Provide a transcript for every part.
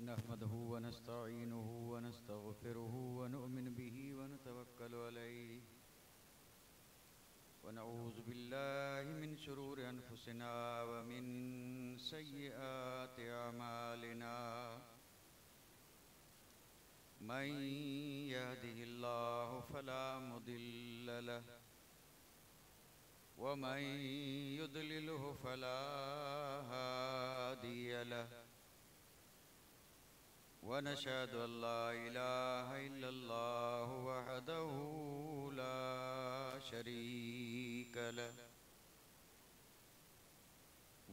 नहमदहु व नस्तईनुहु व नस्तगफिरुहु व नु'मिनु बिही व नतवक्कलु अलैहि व नऊज़ु बिल्लाहि मिन शुरूरि अनफुसिना व मिन सय्यिआति अमालिना मन यहदिहिल्लाहु फला मुदिल्ल लहु व मन युद्लिलहु फला हादिय लहु वनशहदु अल्ला इलाहा इल्लल्लाहु वहदहु ला शरीक लहु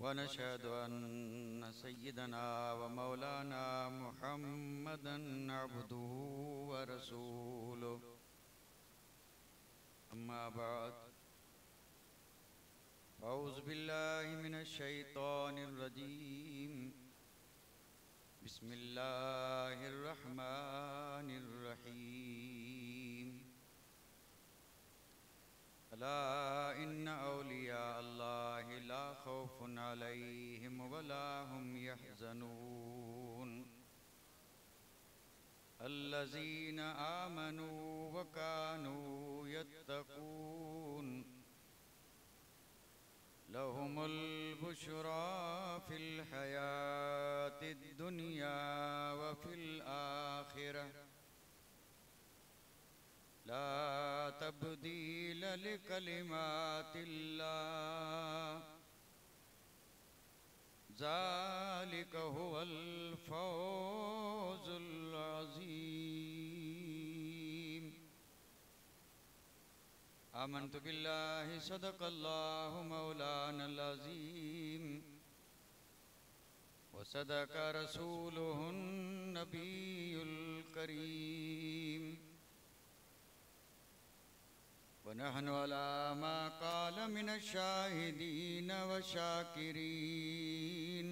वनशहदु अन्न सय्यदना व मौलाना मुहम्मदन अब्दुहु व रसूलुहु अम्मा बाद औज़ु बिल्लाहि मिनश शैतानिर रजीम बिस्मिल्लाहिर रहमानिर रहीम अला इन्ना औलिया अल्लाहि ला खौफुन अलैहिम वला हुम यहज़नून अल्लज़ीना आमनू व कानू यत्तकून लहुमुल बुशरा फिल हयातिद दुनिया व फिल आखिरह ला तब्दील लिकलिमातिल्लाह ज़ालिका हुवल फौज़ुल अज़ीम। आमन्तु बिल्लाहि सदक़ल्लाहु मौलानल अज़ीम व सदक़ रसूलुहुन नबियुल करीम व नहनु अला मा क़ाल मिनश शाहिदीन व शाकिरीन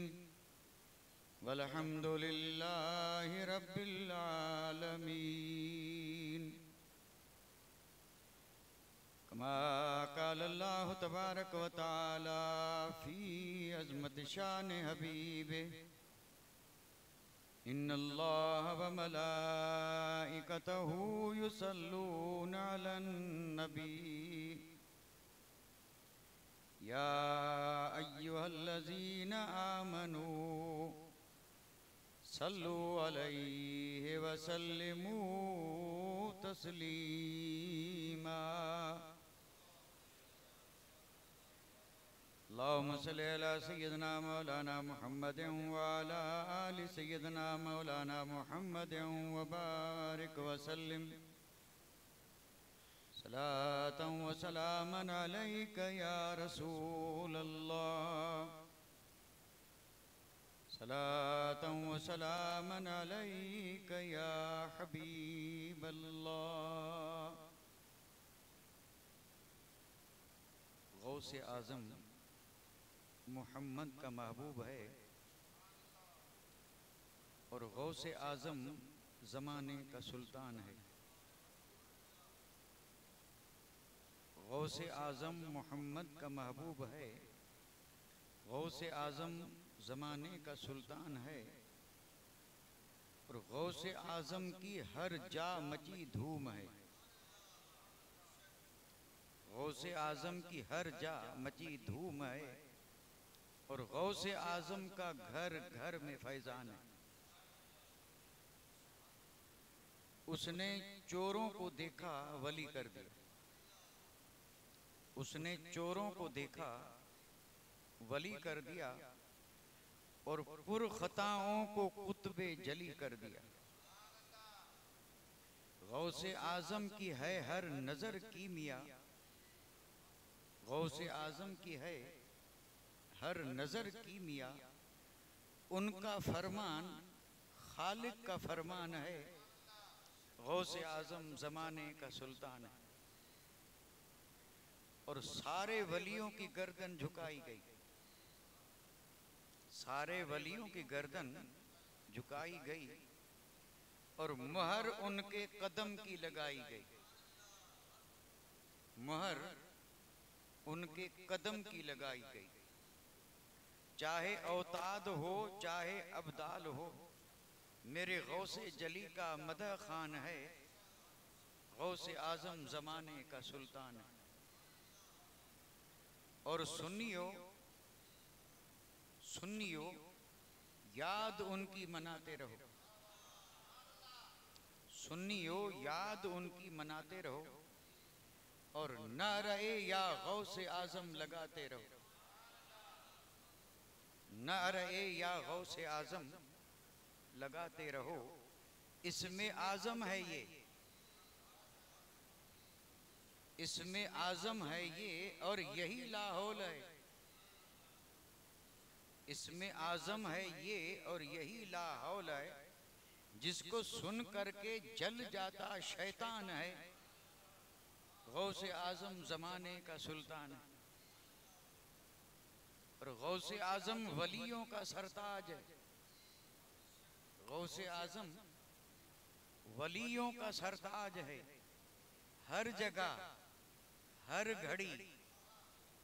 वल्हम्दुलिल्लाहि रब्बिल आलमीन। कमा क़ाल अल्लाहु तबारक व तआला फ़ी अज़मति शान हबीबिही इन्नल्लाह व मलाइकतहु युसल्लूना अलन नबी या अय्युहल्लज़ीना आमनू सल्लु अलैहि व सल्लिमू तस्लीमा। अल्लाहुम्मा सल्लि अला सय्यिदिना मौलाना मुहम्मदिन व अला आलि सय्यिदिना मौलाना मुहम्मदिन व बारिक व सल्लिम सलातन व सलामन अलैका या रसूलल्लाह सलातन व सलामन अलैका या हबीबल्लाह। गौसे आज़म मोहम्मद का महबूब है और गौसे आज़म ज़माने का सुल्तान है। गौसे आज़म मोहम्मद का महबूब है, गौसे आज़म ज़माने का सुल्तान है और गौसे आज़म की हर जा मची धूम है। गौसे आज़म की हर जा मची धूम है और गौसे आज़म का घर घर में फैज़ान है। उसने चोरों को देखा वली कर दिया, उसने चोरों को देखा वली कर दिया और पुरखताओं को कुतबे जली कर दिया। गौसे आज़म की है हर नज़र कीमिया, गौसे आज़म की है हर नज़र कीमिया, उनका फरमान खालिक का फरमान है। गौसे आज़म ज़माने का सुल्तान है और सारे वलियों की गर्दन झुकाई गई, सारे वलियों की गर्दन झुकाई गई और मुहर उनके कदम की लगाई गई, मुहर उनके कदम की लगाई गई। चाहे औताद हो चाहे अब्दाल हो, मेरे गौसे जली का मदह खान है, गौसे आजम जमाने का सुल्तान है। और सुन्नियो सुन्नियो याद उनकी मनाते रहो, सुन्नियो याद उनकी मनाते रहो, और नारे या गौसे आजम लगाते रहो, नारे या गौसे आजम लगाते रहो। इसमें आजम है ये, इसमें आजम है ये, और यही लाहौल है। इसमें आजम है ये और यही लाहौल है, जिसको सुन करके जल जाता शैतान है, गौसे आजम जमाने का सुल्तान है। और गौसे आजम वलियों का सरताज है, गौसे आजम वलियों का सरताज है। हर जगह हर घड़ी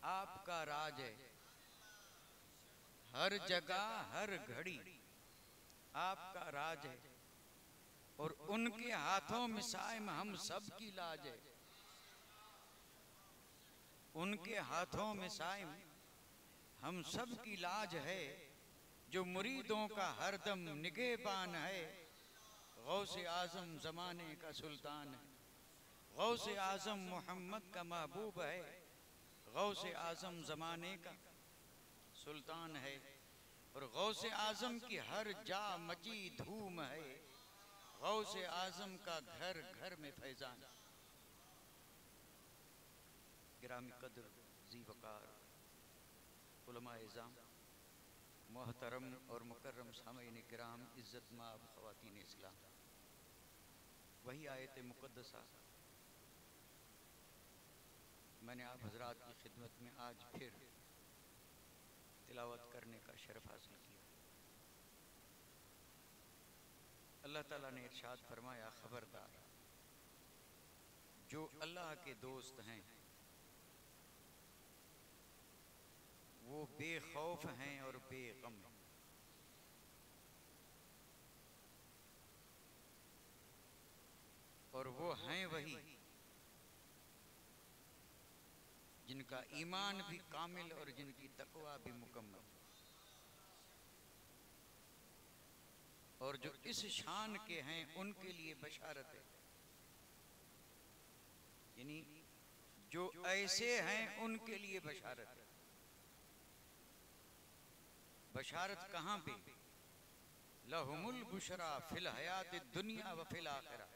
आपका राज है, हर जगह हर घड़ी आपका राज है। और उनके हाथों में साइम हम सब की लाज है, उनके हाथों में साइम हम सब की लाज है। जो मुरीदों का हरदम निगहबान है, गौसे आजम जमाने का सुल्तान है। गौसे आजम मोहम्मद का महबूब है, गौसे आजम जमाने का सुल्तान है। और गौसे आजम की हर जा मची धूम है, गौसे आजम का घर घर में फैजान। गिरामी कदर जी वकार उलमाए इज़ाम, मोहतरम और मुकर्रम सामईन किराम, इज़्ज़त माब ख़वातीन इस्लाम, वही आयत मुक़द्दसा मैंने आप हज़रात की खिदमत में आज फिर तिलावत करने का शरफ़ हासिल किया। अल्लाह ताला ने इरशाद फरमाया, ख़बरदार जो अल्लाह के दोस्त हैं वो बेखौफ हैं और बेगम हैं। और वो हैं वही जिनका ईमान भी कामिल और जिनकी तकवा भी मुकम्मल। और जो इस शान के हैं उनके लिए बशारत है, यानी जो ऐसे हैं उनके लिए बशारत है। बशारत कहाँ पे? लहुमुल बुशरा फिल हयात दुनिया व फिल आखिरा,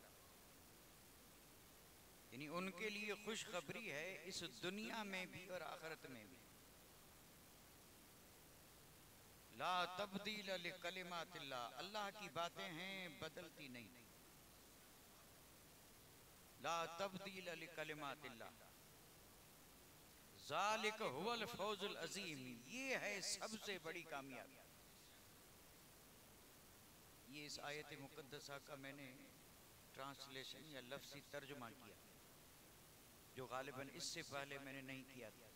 यानी उनके लिए खुशखबरी है इस दुनिया में भी और आखिरत में भी। ला तब्दील लिकलिमातिल्लाह, अल्लाह की बातें हैं बदलती नहीं। ला तब्दील लिकलिमातिल्लाह, ज़ालिक हुवल फौजुल अज़ीम, ये है सबसे बड़ी कामयाबी। ये इस आयत मुक़द्दसा का मैंने ट्रांसलेशन या लफ्ज़ी तर्जुमा किया, जो गालिबन इससे पहले मैंने नहीं किया था।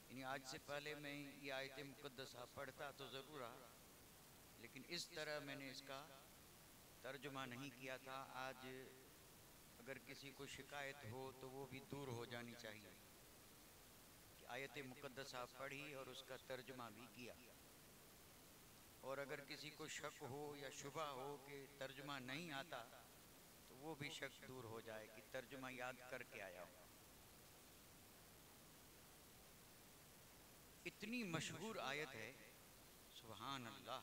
यानी आज से पहले मैं ये आयत मुक़द्दसा पढ़ता तो ज़रूर रहा, लेकिन इस तरह मैंने इसका तर्जुमा नहीं किया था। आज अगर किसी को शिकायत हो तो वो भी दूर हो जानी चाहिए कि आयत मुक़द्दसा पढ़ी और उसका तर्जुमा भी किया। और अगर किसी को शक हो या शुबा हो कि तर्जुमा नहीं आता तो वो भी शक दूर हो जाए कि तर्जुमा याद करके आया हो। इतनी मशहूर आयत है, सुभान अल्लाह।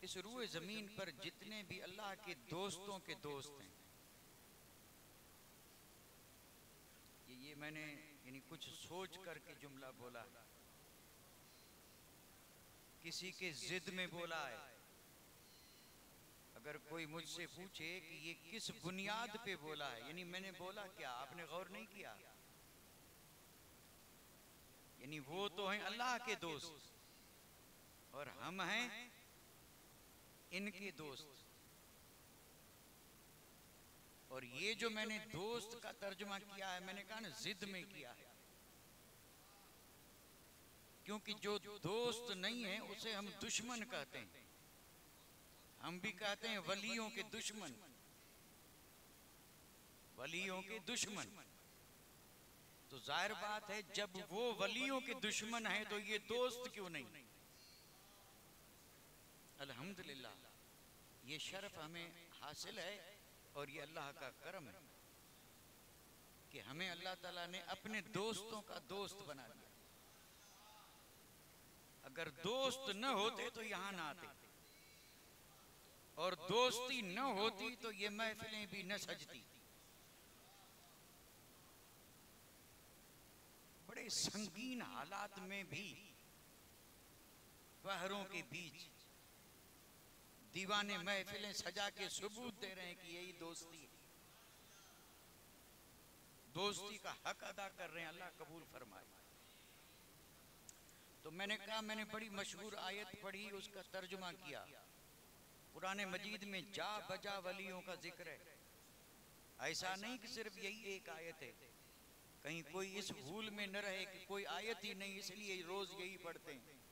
इस रूए ज़मीन पर जितने भी अल्लाह के दोस्तों के दोस्त हैं, ये मैंने यानी कुछ सोच करके जुमला बोला है, किसी के जिद में बोला है। अगर कोई मुझसे पूछे कि ये किस बुनियाद पे बोला है, यानी मैंने बोला क्या, आपने गौर नहीं किया? यानी वो तो हैं अल्लाह के दोस्त और हम हैं इनके दोस्त। और ये जो मैंने दोस्त का तर्जुमा किया है, मैंने कहा ना जिद में किया है, क्योंकि जो दोस्त नहीं है उसे हम दुश्मन कहते हैं। हम भी कहते हैं वलियों के दुश्मन, वलियों के दुश्मन। तो जाहिर बात है जब वो वलियों के दुश्मन है तो ये दोस्त क्यों नहीं। अल्हम्दुलिल्लाह ये शर्फ हमें हासिल है और ये अल्लाह का करम है कि हमें अल्लाह ताला ने अपने दोस्तों का दोस्त बना दिया। अगर दोस्त न होते तो यहां ना आते, और दोस्ती न होती तो ये महफिलें भी न सजती। बड़े संगीन हालात में भी पहरों के बीच दीवाने महफिलें सजा के सबूत दे रहे हैं कि यही दोस्ती है, दोस्ती का हक अदा कर रहे हैं। अल्लाह कबूल फरमाए। तो मैंने कहा, मैंने बड़ी मशहूर आयत पढ़ी, उसका तर्जुमा किया। कुरान मजीद में जा बजा वलियों का जिक्र है। ऐसा नहीं कि सिर्फ यही एक आयत है, कहीं कोई इस भूल में न रहे कि कोई आयत ही नहीं इसलिए रोज यही पढ़ते हैं।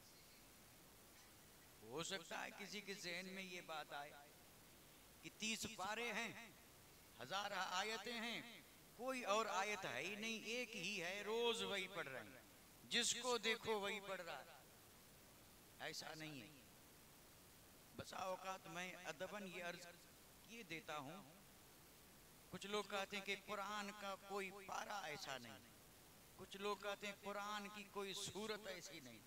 हो सकता है किसी के जहन में ये बात आए कि 30 पारे हैं, 1000 आयतें हैं, कोई और आयत है ही नहीं, एक ही है, रोज वही पढ़ रहे हैं, जिसको देखो वही पढ़ रहा है। ऐसा नहीं है। बसा औकात मैं अदबन ये अर्ज किए देता हूँ, कुछ लोग कहते हैं कि कुरान का कोई पारा ऐसा नहीं, कुछ लोग कहते हैं कुरान की कोई सूरत ऐसी नहीं,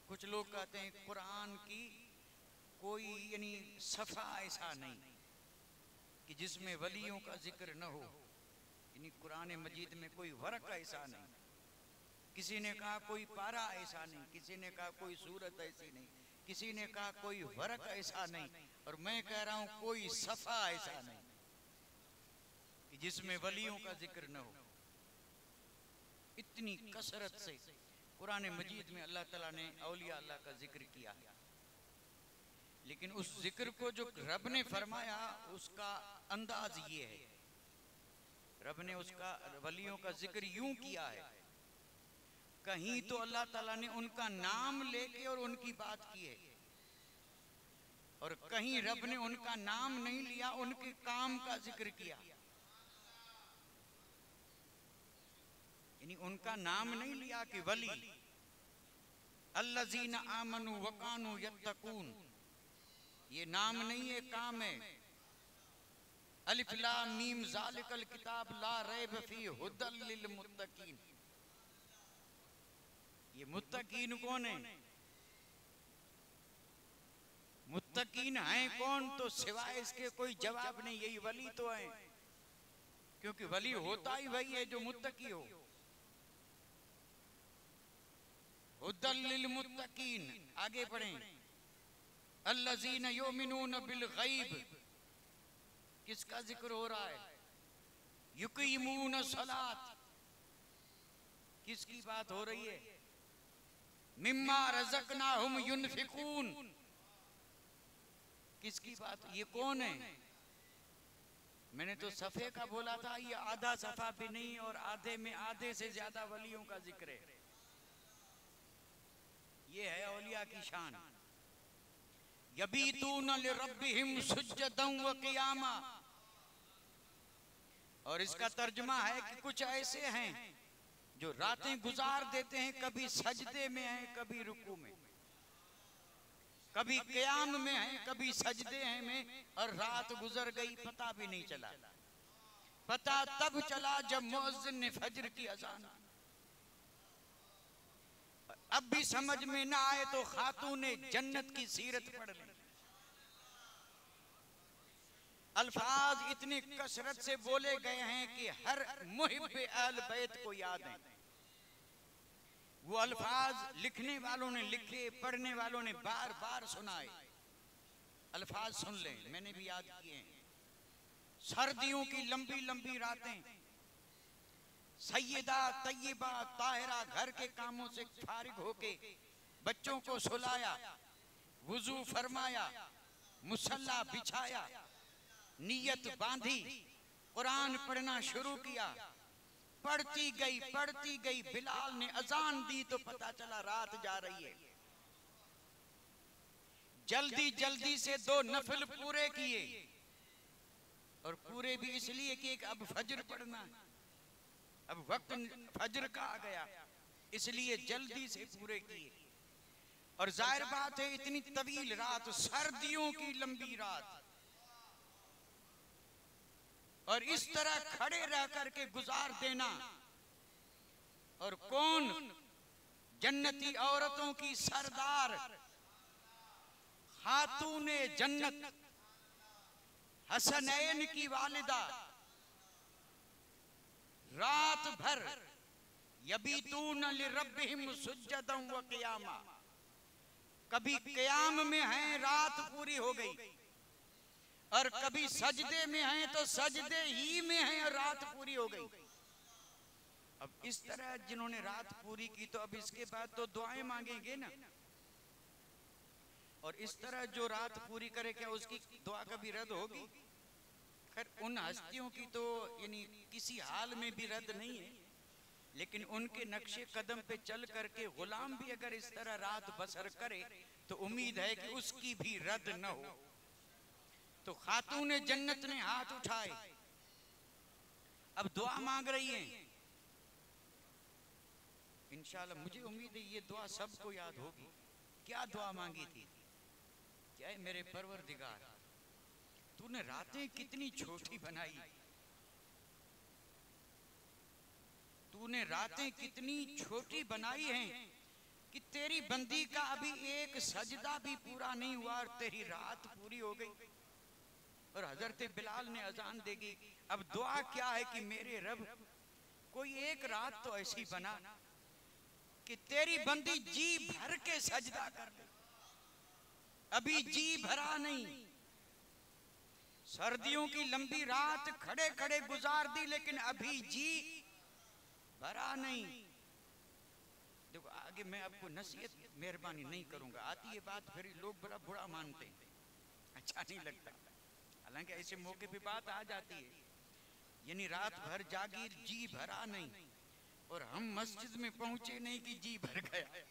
कुछ लोग कहते हैं कुरान की कोई यानी सफ़ा ऐसा नहीं कि जिसमें वलियों का जिक्र न हो, यानी कुरान मजीद में कोई वरक ऐसा नहीं। किसी ने कहा कोई पारा ऐसा नहीं, किसी ने कहा कोई सूरत ऐसी नहीं, किसी ने कहा कोई वरक ऐसा नहीं, और मैं कह रहा हूं कोई सफ़ा ऐसा नहीं कि जिसमें वलियों का जिक्र न हो। इतनी कसरत से कुरान मजीद में अल्लाह ताला ने औलिया अल्लाह का जिक्र किया है, लेकिन उस जिक्र को जो रब ने फरमाया उसका अंदाज ये है, रब ने उसका वलियों का जिक्र यूं किया है, कहीं तो अल्लाह ताला ने उनका नाम लेके और उनकी बात की है, और कहीं रब ने उनका नाम नहीं लिया, उनके काम का जिक्र किया। यानी उनका नाम नहीं लिया कि वली, अल्लज़ीना आमनू वकानू यत्तकून, ये नाम नहीं है, काम है। अलिफ लाम मीम ज़ालिकल किताब ला रैब फीह हुदल लिल मुत्तकीन। ये मुत्तकीन कौन है? मुत्तकीन हैं कौन? तो सिवाय इसके कोई जवाब नहीं, यही वली तो है, क्योंकि वली होता ही वही है जो मुत्तकी हो। हुदल लिल मुत्तकीन। आगे पढ़ें, अल्लज़ीना युमिनून बिल गैब, किसका जिक्र हो रहा है? युकीमून सलात, किसकी बात हो रही है? मिम्मा रज़क़नाहुम युनफिकून, किसकी बात? ये कौन है? मैंने तो सफ़े का बोला था, ये आधा सफ़ा भी नहीं, और आधे में आधे से ज्यादा वलियों का जिक्र है। ये है औलिया की शान। यबीतून लिरब्बिहिम सुज्जदन व क़ियामा, और इसका तर्जुमा है कि कुछ ऐसे हैं जो रातें गुजार देते हैं, कभी सजदे में हैं, कभी रुकू में, कभी क़याम में हैं, कभी सजदे हैं में, और रात गुजर गई पता भी नहीं चला। पता तब चला जब मुअज्जिन ने फज्र की अज़ान। अब भी समझ में ना आए तो खातूने जन्नत की सीरत पढ़ लें। अल्फाज इतनी कसरत से बोले गए हैं कि हर मुहिब्बे अहल बैत को याद है। वो अल्फाज लिखने वालों ने लिखे, पढ़ने वालों ने बार बार सुनाए। अल्फाज सुन लें, मैंने भी याद किए हैं। सर्दियों की लंबी लंबी रातें, सैयदा तैयबा ताहिरा घर के कामों से फारिग होके बच्चों को सुलाया, वुजू फरमाया, मुसल्ला बिछाया, नियत बांधी, कुरान पढ़ना शुरू किया। पढ़ती गई, बिलाल ने अजान दी तो पता चला रात जा रही है। जल्दी जल्दी से 2 नफल पूरे किए, और पूरे भी इसलिए कि अब फजर पढ़ना, अब वक्त फजर का आ गया, इसलिए जल्दी से पूरे किए। और जाहिर बात है इतनी तवील रात, सर्दियों की लंबी रात, और इस तरह खड़े रह करके गुजार देना। और कौन? जन्नती औरतों की सरदार खातूने जन्नत हसनैन की वालिदा रात भर यबीतून लिरब्बिहिम सुज्जदन व क़ियामा, कभी क़याम में हैं रात पूरी हो गई, और कभी सजदे में हैं तो सजदे ही में हैं और रात पूरी हो गई। अब इस तरह जिन्होंने रात पूरी की तो अब इसके बाद तो दुआएं मांगेंगे ना, और इस तरह जो रात पूरी करे क्या उसकी दुआ कभी रद्द होगी? खैर उन हस्तियों की तो यानी किसी हाल में भी रद्द नहीं है, लेकिन उनके नक्शे कदम पे चल करके गुलाम भी अगर इस तरह रात बसर करे तो उम्मीद है कि उसकी भी रद्द न हो। तो खातून जन्नत ने हाथ उठाए, अब दुआ मांग रही हैं। इंशाल्लाह मुझे उम्मीद है ये दुआ सबको याद होगी। क्या दुआ मांगी थी? क्या है मेरे परवरदिगार, तूने रातें कितनी छोटी बनाई, तूने रातें कितनी छोटी बनाई हैं कि तेरी बंदी का अभी एक सजदा भी पूरा नहीं हुआ और तेरी रात पूरी हो गई। और हजरत बिलाल ने अजान देगी। अब दुआ क्या है कि मेरे रब कोई एक रात तो ऐसी बना कि तेरी बंदी जी भर के सजदा कर ले। अभी जी भरा नहीं, सर्दियों की लंबी रात खड़े खड़े गुजार दी, लेकिन अभी जी भरा नहीं। देखो आगे मैं आपको नसीहत मेहरबानी नहीं करूंगा, आती है बात फिर लोग बड़ा बुरा मानते हैं, अच्छा नहीं लगता। हालांकि ऐसे मौके पे बात आ जाती है, यानी रात भर जागी जी भरा नहीं, और हम मस्जिद में पहुंचे नहीं कि जी भर गया।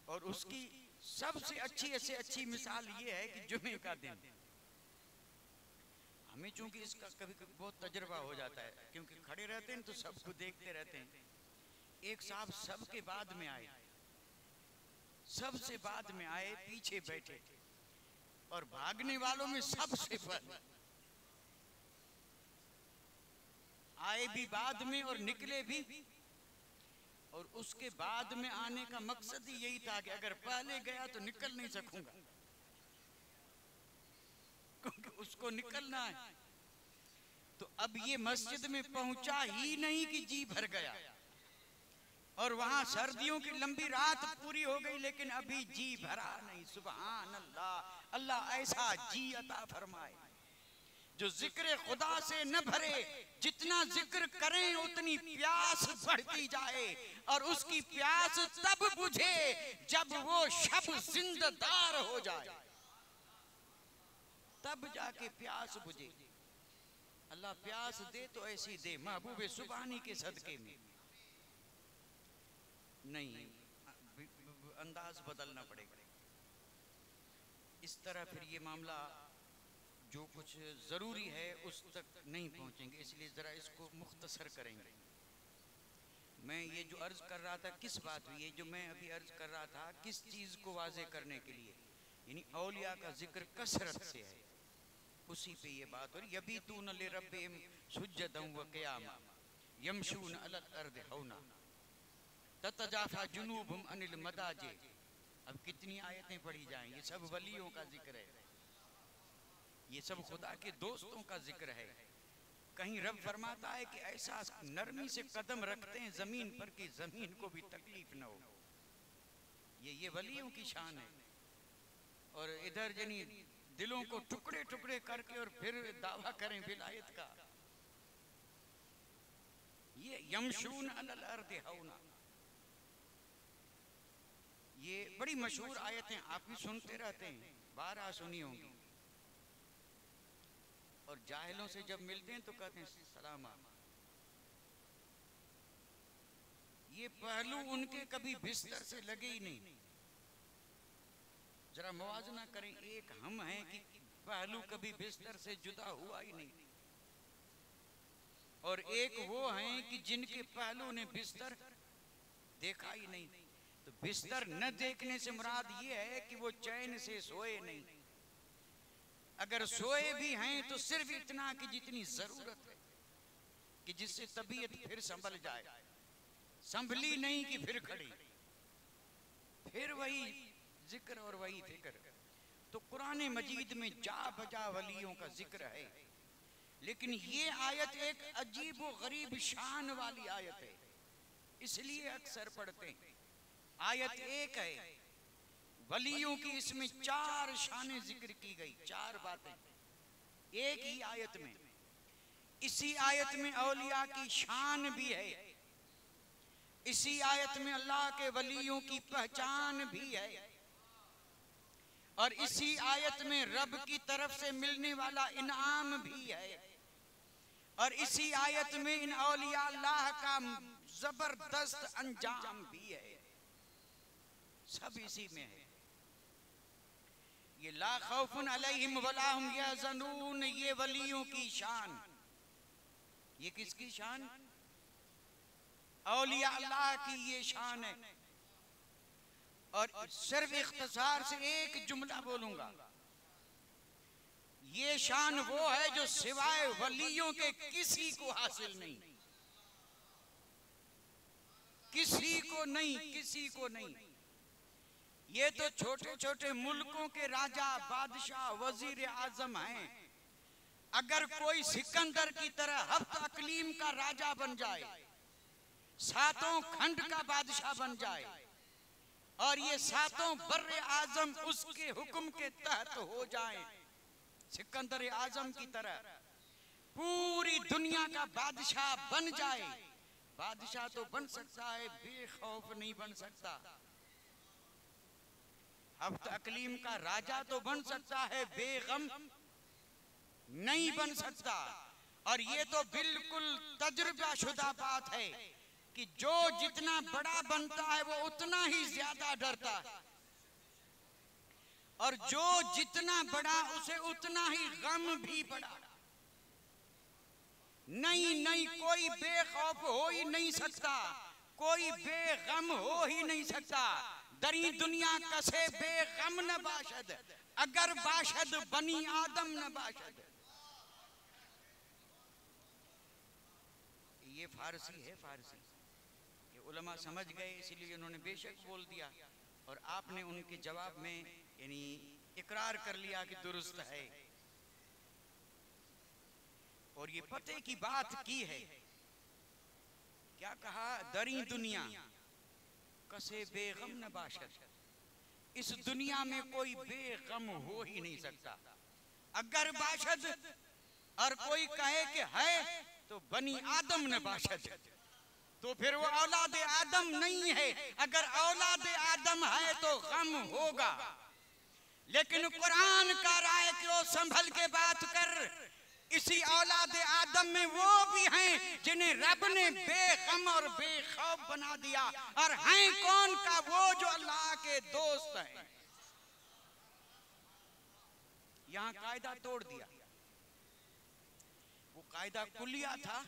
और उसकी सबसे अच्छी से अच्छी मिसाल ये है कि जुमे का दिन, हमें चूंकि इसका कभी कभी बहुत तजर्बा हो जाता है, क्योंकि खड़े रहते हैं तो सबको देखते रहते हैं। एक साहब सबके बाद में आए, सबसे बाद में आए, पीछे बैठे, और भागने वालों में सबसे पहले आए भी बाद में और निकले भी। और उसके बाद में आने का मकसद ही यही था कि अगर पहले गया तो निकल नहीं सकूंगा, क्योंकि उसको निकलना है। तो अब ये मस्जिद में पहुंचा ही नहीं कि जी भर गया, और वहां सर्दियों की लंबी रात पूरी हो गई, लेकिन अभी जी भरा नहीं। सुभान अल्लाह, अल्लाह ऐसा जी अता फरमाए जो जिक्र खुदा से न भरे, जितना जिक्र करें उतनी प्यास बढ़ती जाए, और उसकी प्यास तब बुझे जब वो शब जिंददार हो जाए, तब जाके प्यास बुझे। अल्लाह प्यास दे तो ऐसी दे महबूबे सुबानी के सदके में, नहीं अंदाज बदलना पड़ेगा। इस तरह फिर ये मामला जो कुछ ज़रूरी है उस तक नहीं पहुंचेंगे, इसलिए ज़रा इसको मुख्तसर करेंगे। मैं ये जो अर्ज़ कर रहा था किस बात हुई, ये जो मैं अभी अर्ज़ कर रहा था किस चीज़ को वाज़े करने के लिए, यानी औलिया का जिक्र कसरत से है, उसी पे ये बात। और यबीतून लिरब्बिहिम सुज्जदन व क़ियामा यमशून अलल अर्दि हौना ततजाफा जुनूबहुम अनिल मदाजे। अब कितनी आयतें पढ़ी जाएं, ये सब वलियों का जिक्र है, ये सब खुदा के दोस्तों का जिक्र है। कहीं रब फरमाता है कि ऐसा नरमी से कदम रखते हैं जमीन पर कि जमीन को भी तकलीफ न हो। ये वलियों की शान है। और इधर जनी दिलों को टुकड़े टुकड़े करके और फिर दावा करें विलायत का, ये यमशून अलल अर्दि हौना, ये बड़ी मशहूर आयतें आप भी सुनते रहते हैं, 12 सुनी होंगी। और जाहिलों से जब मिलते हैं तो कहते हैं सलामा। ये पहलू उनके कभी बिस्तर से लगे ही नहीं। जरा मुआवजा करें, एक हम हैं कि पहलू कभी बिस्तर से जुदा हुआ ही नहीं, और एक वो हैं कि जिनके पहलू ने बिस्तर देखा ही नहीं। तो बिस्तर न देखने से मुराद ये है कि वो चैन से सोए नहीं। अगर सोए भी हैं तो सिर्फ इतना कि जितनी जरूरत है, कि जिससे तबीयत फिर संभल जाए, संभली नहीं कि फिर खड़ी, फिर वही जिक्र और वही फिक्र। तो कुरान मजीद में जा बजा वलियों का जिक्र है, लेकिन ये आयत एक अजीब व गरीब शान वाली आयत है, इसलिए अक्सर पढ़ते हैं। आयत एक है, वलियों की इसमें 4 शानें जिक्र की गई, 4 बातें एक ही आयत में। इसी आयत में औलिया की शान भी है, इसी आयत में अल्लाह के वलियों की पहचान भी है, और इसी आयत में रब की तरफ से मिलने वाला इनाम भी है, और इसी आयत में इन औलिया अल्लाह का जबरदस्त अंजाम भी है। सब इसी में है। ये ला खौफुन अलैहिम वला हुम यहज़नून, ये वलियों की शान। ये किसकी शान? औलिया अल्लाह की ये शान है। और सिर्फ इख्तिसार से एक जुमला बोलूंगा, ये शान वो है जो सिवाय वलियों के किसी को हासिल नहीं, किसी को नहीं, किसी को नहीं। ये तो छोटे छोटे मुल्कों के राजा, बादशाह, वजीर आजम हैं। अगर कोई सिकंदर की तरह हफ्त अकलीम का राजा बन जाए, 7 खंड का बादशाह बन जाए, और ये 7 बर्रे आजम उसके हुक्म के तहत हो जाएं, सिकंदर आजम की तरह पूरी दुनिया का बादशाह बन जाए। बादशाह तो बन सकता है, बेखौफ नहीं बन सकता। हफ्त अकलीम का राजा तो बन सकता है, बेगम नहीं बन सकता। और ये तो बिल्कुल तजुर्बा शुदा बात है कि जो जितना बड़ा बनता है वो उतना ही ज्यादा डरता है, और जो जितना बड़ा उसे उतना ही गम भी बड़ा। नहीं नहीं, कोई बेखौफ हो ही नहीं सकता, कोई बेगम हो ही नहीं सकता। दरी दुनिया कसे बेगम न बाशद, अगर बाशद बनी आदम न बाशद। ये फारसी है, फारसी। ये उलमा समझ गए, इसलिए उन्होंने बेशक बोल दिया, और आपने उनके जवाब में यानी इकरार कर लिया कि दुरुस्त है। और ये पते की बात की है, क्या कहा? दरी दुनिया कसे बेगम न बाशद, इस दुनिया में कोई बेगम हो ही नहीं सकता। अगर बाशद और कोई कहे कि है तो बनी आदम न बाशद, तो फिर वो औलाद आदम नहीं है। अगर औलाद आदम है तो गम होगा। लेकिन कुरान का राय क्यों संभल के बात कर, इसी औलाद आदम में वो भी हैं जिन्हें रब ने बेगम और बेखौफ बना दिया, और हैं कौन का? वो जो अल्लाह के दोस्त हैं। यहां कायदा तोड़ दिया, वो कायदा कुलिया था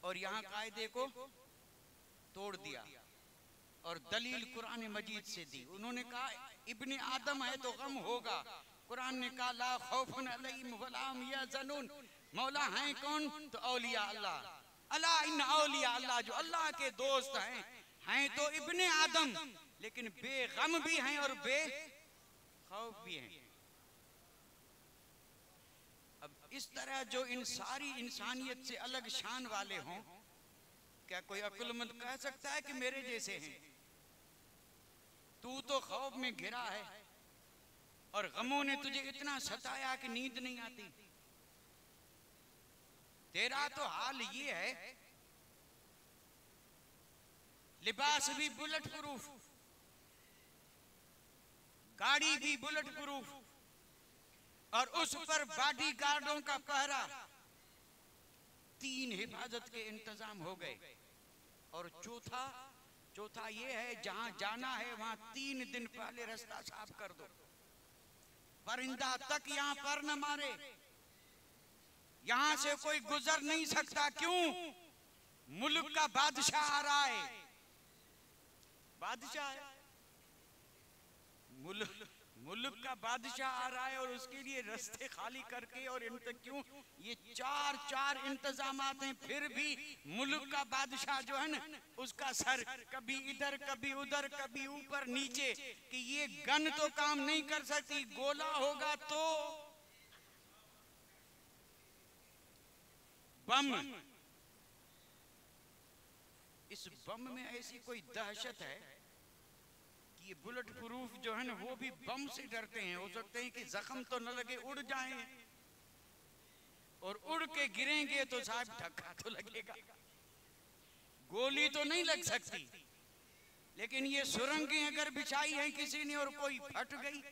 और यहां कायदे को तोड़ दिया, और दलील कुरान मजीद से दी। उन्होंने कहा इब्ने आदम है तो गम होगा, कुरान ने कहा ला खौफुन अलैहिम वला हुम यहज़नून। मौला हैं कौन? तो औलिया अल्लाह। अला इन औलिया अल्लाह, जो अल्लाह के दोस्त हैं तो इब्ने आदम, लेकिन बेगम भी हैं और बेखौफ भी हैं। अब इस तरह जो इन सारी इंसानियत से अलग शान वाले हों, क्या कोई अक्लमंद कह सकता है कि मेरे जैसे हैं? तू तो खौफ में घिरा है और गमों ने तुझे इतना सताया कि नींद नहीं आती। तेरा तो हाल ये है, लिबास भी बुलेट प्रूफ, गाड़ी भी बुलेट प्रूफ, और उस पर बॉडी गार्डों का पहरा, 3 हिफाजत के इंतजाम हो गए, और चौथा चौथा ये है जहां जाना है वहां 3 दिन पहले रास्ता साफ कर दो, परिंदा तक यहां पर न मारे, यहां से कोई गुजर नहीं सकता। क्यों? मुल्क का बादशाह आ रहा है, बादशाह है, मुल्क का बादशाह आ रहा है और उसके लिए रास्ते खाली करके और क्यों ये चार इंतजामात हैं, फिर भी मुल्क का बादशाह जो है ना उसका सर कभी इधर कभी उधर कभी ऊपर नीचे, कि ये गन तो काम नहीं कर सकती, गोला होगा तो बम। इस बम में ऐसी कोई दहशत है कि ये बुलेट प्रूफ जो है ना वो भी बम से डरते हैं। हो सकते हैं कि जख्म तो न लगे, उड़ जाएं, और उड़ के गिरेंगे तो साहब धक्का तो लगेगा, गोली तो नहीं लग सकती। लेकिन ये सुरंगें अगर बिछाई हैं किसी ने और कोई फट गई,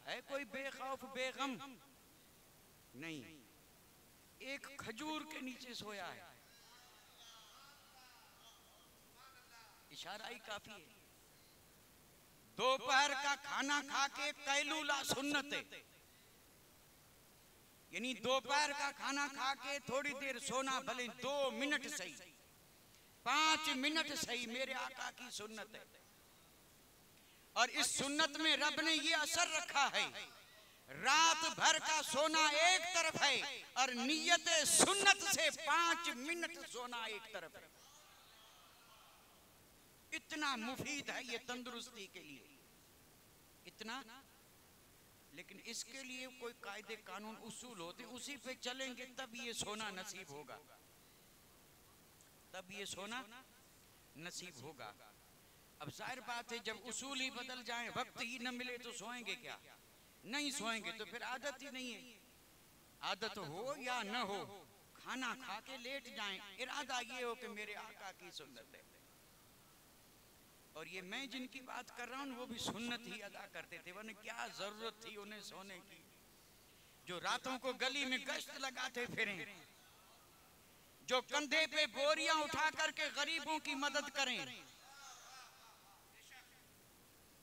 है कोई बेखौफ बेगम नहीं, एक खजूर के नीचे सोया है, इशारा ही काफी है। दोपहर का खाना खा के कैलूला सुन्नत है, यानी दोपहर का खाना खा के थोड़ी देर सोना, भले 2 मिनट सही 5 मिनट सही, मेरे आका की सुन्नत है। और इस सुन्नत में रब ने ये असर रखा है, रात भर का सोना एक तरफ है और नियत सुन्नत से 5 मिनट सोना एक तरफ है। इतना मुफीद है ये तंदुरुस्ती के लिए, इतना। लेकिन इसके लिए कोई कायदे कानून उसूल होते, उसी पे चलेंगे तब ये सोना नसीब होगा, तब ये सोना नसीब होगा। अब जाहिर बात है जब उसूल ही बदल जाएं, वक्त ही न मिले तो सोएंगे क्या? नहीं सोएंगे तो फिर आदत ही नहीं है। आदत हो या न हो, खाना खा के लेट जाएं, इरादा ये हो कि मेरे आका की सुन्नत है। और ये मैं जिनकी बात कर रहा हूँ वो भी सुन्नत ही अदा करते थे, वरना क्या जरूरत थी उन्हें सोने की। जो रातों को गली में गश्त लगाते फिरें, जो कंधे पे बोरियां उठा करके गरीबों की मदद करें,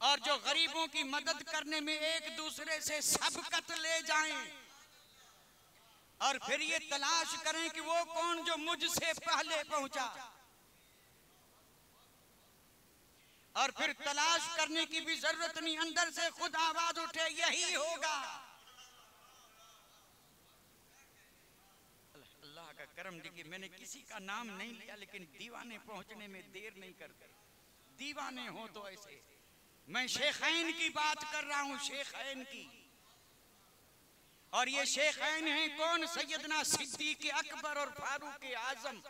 और जो गरीबों की मदद करने में एक दूसरे से सबकत ले जाएं, और फिर ये तलाश करें कि वो कौन जो मुझसे पहले पहुंचा, और फिर तलाश करने की भी जरूरत नहीं, अंदर से खुद आवाज उठे यही होगा। अल्लाह का करम देखिए, मैंने किसी का नाम नहीं लिया, लेकिन दीवाने पहुंचने में देर नहीं करते। दीवाने हो तो ऐसे, मैं शेखैन की बात कर रहा हूं, शेखैन की। और ये शेखैन हैं कौन? सैयदना सिद्दीक अकबर और फारूक आजम।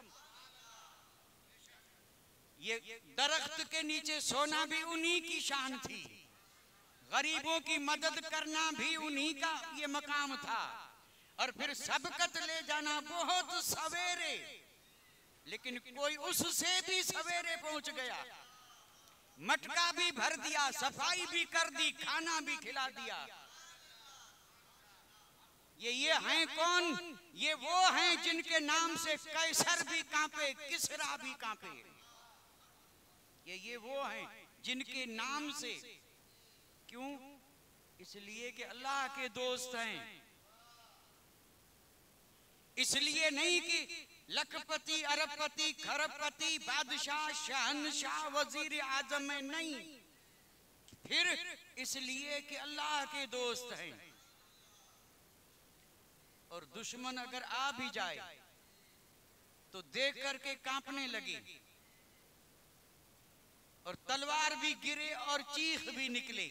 ये दरख्त के नीचे सोना भी उन्हीं की शान थी, गरीबों की मदद करना भी उन्हीं का ये मकाम था, और फिर सबकत ले जाना बहुत सवेरे, लेकिन कोई उससे भी सवेरे पहुंच गया, मटका भी भर दिया, सफाई भी कर दी, खाना भी खिला दिया। ये हैं कौन? ये वो हैं जिनके नाम से कैसर भी कांपे, किसरा भी कांपे। ये वो हैं जिनके नाम से, क्यों? इसलिए कि अल्लाह के दोस्त हैं, इसलिए नहीं कि लखपति अरबपति खरबपति बादशाह शहनशाह वजीर आजम में, नहीं, फिर इसलिए कि अल्लाह के दोस्त हैं। और दुश्मन अगर आ भी जाए तो देख करके कांपने लगे, और तलवार भी गिरे और चीख भी निकले,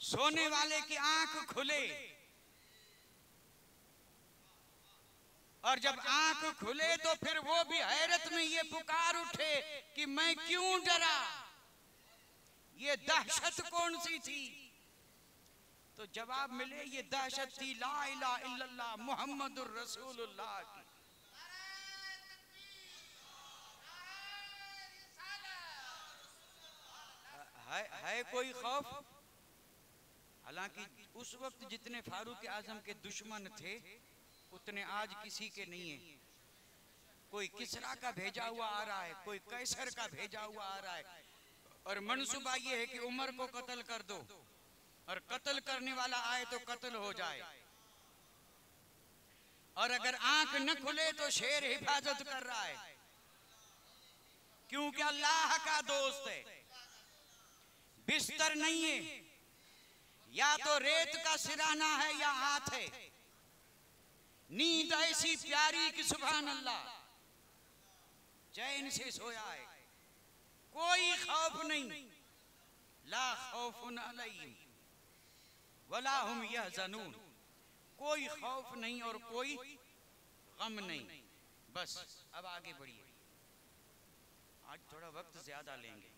सोने वाले की आंख खुले, और जब आंख खुले तो फिर वो भी हैरत में ये पुकार उठे कि मैं क्यों डरा, ये दहशत कौन सी थी? तो जवाब मिले ये दहशत थी ला इलाहा इल्लल्लाह मुहम्मदुर रसूलुल्लाह की। है कोई खौफ? हालांकि उस वक्त जितने फारूक आजम के दुश्मन थे उतने आज किसी के नहीं है। कोई किसरा का भेजा हुआ आ रहा है, कोई कैसर का भेजा हुआ आ रहा है, और मनसूबा ये है कि उमर को कत्ल कर दो, और कत्ल करने वाला आए तो कत्ल हो जाए, और अगर आंख न खुले तो शेर हिफाजत कर रहा है, क्योंकि अल्लाह का दोस्त है। बिस्तर नहीं है, या तो रेत का सिराना है या हाथ है। नींद ऐसी प्यारी कि सुभान अल्लाह, चैन से सोया है, कोई खौफ नहीं। ला खौफुन अलैहिम वला हुम यहज़नून, कोई खौफ नहीं और कोई गम नहीं। बस अब आगे बढ़िए, आज थोड़ा वक्त ज्यादा लेंगे,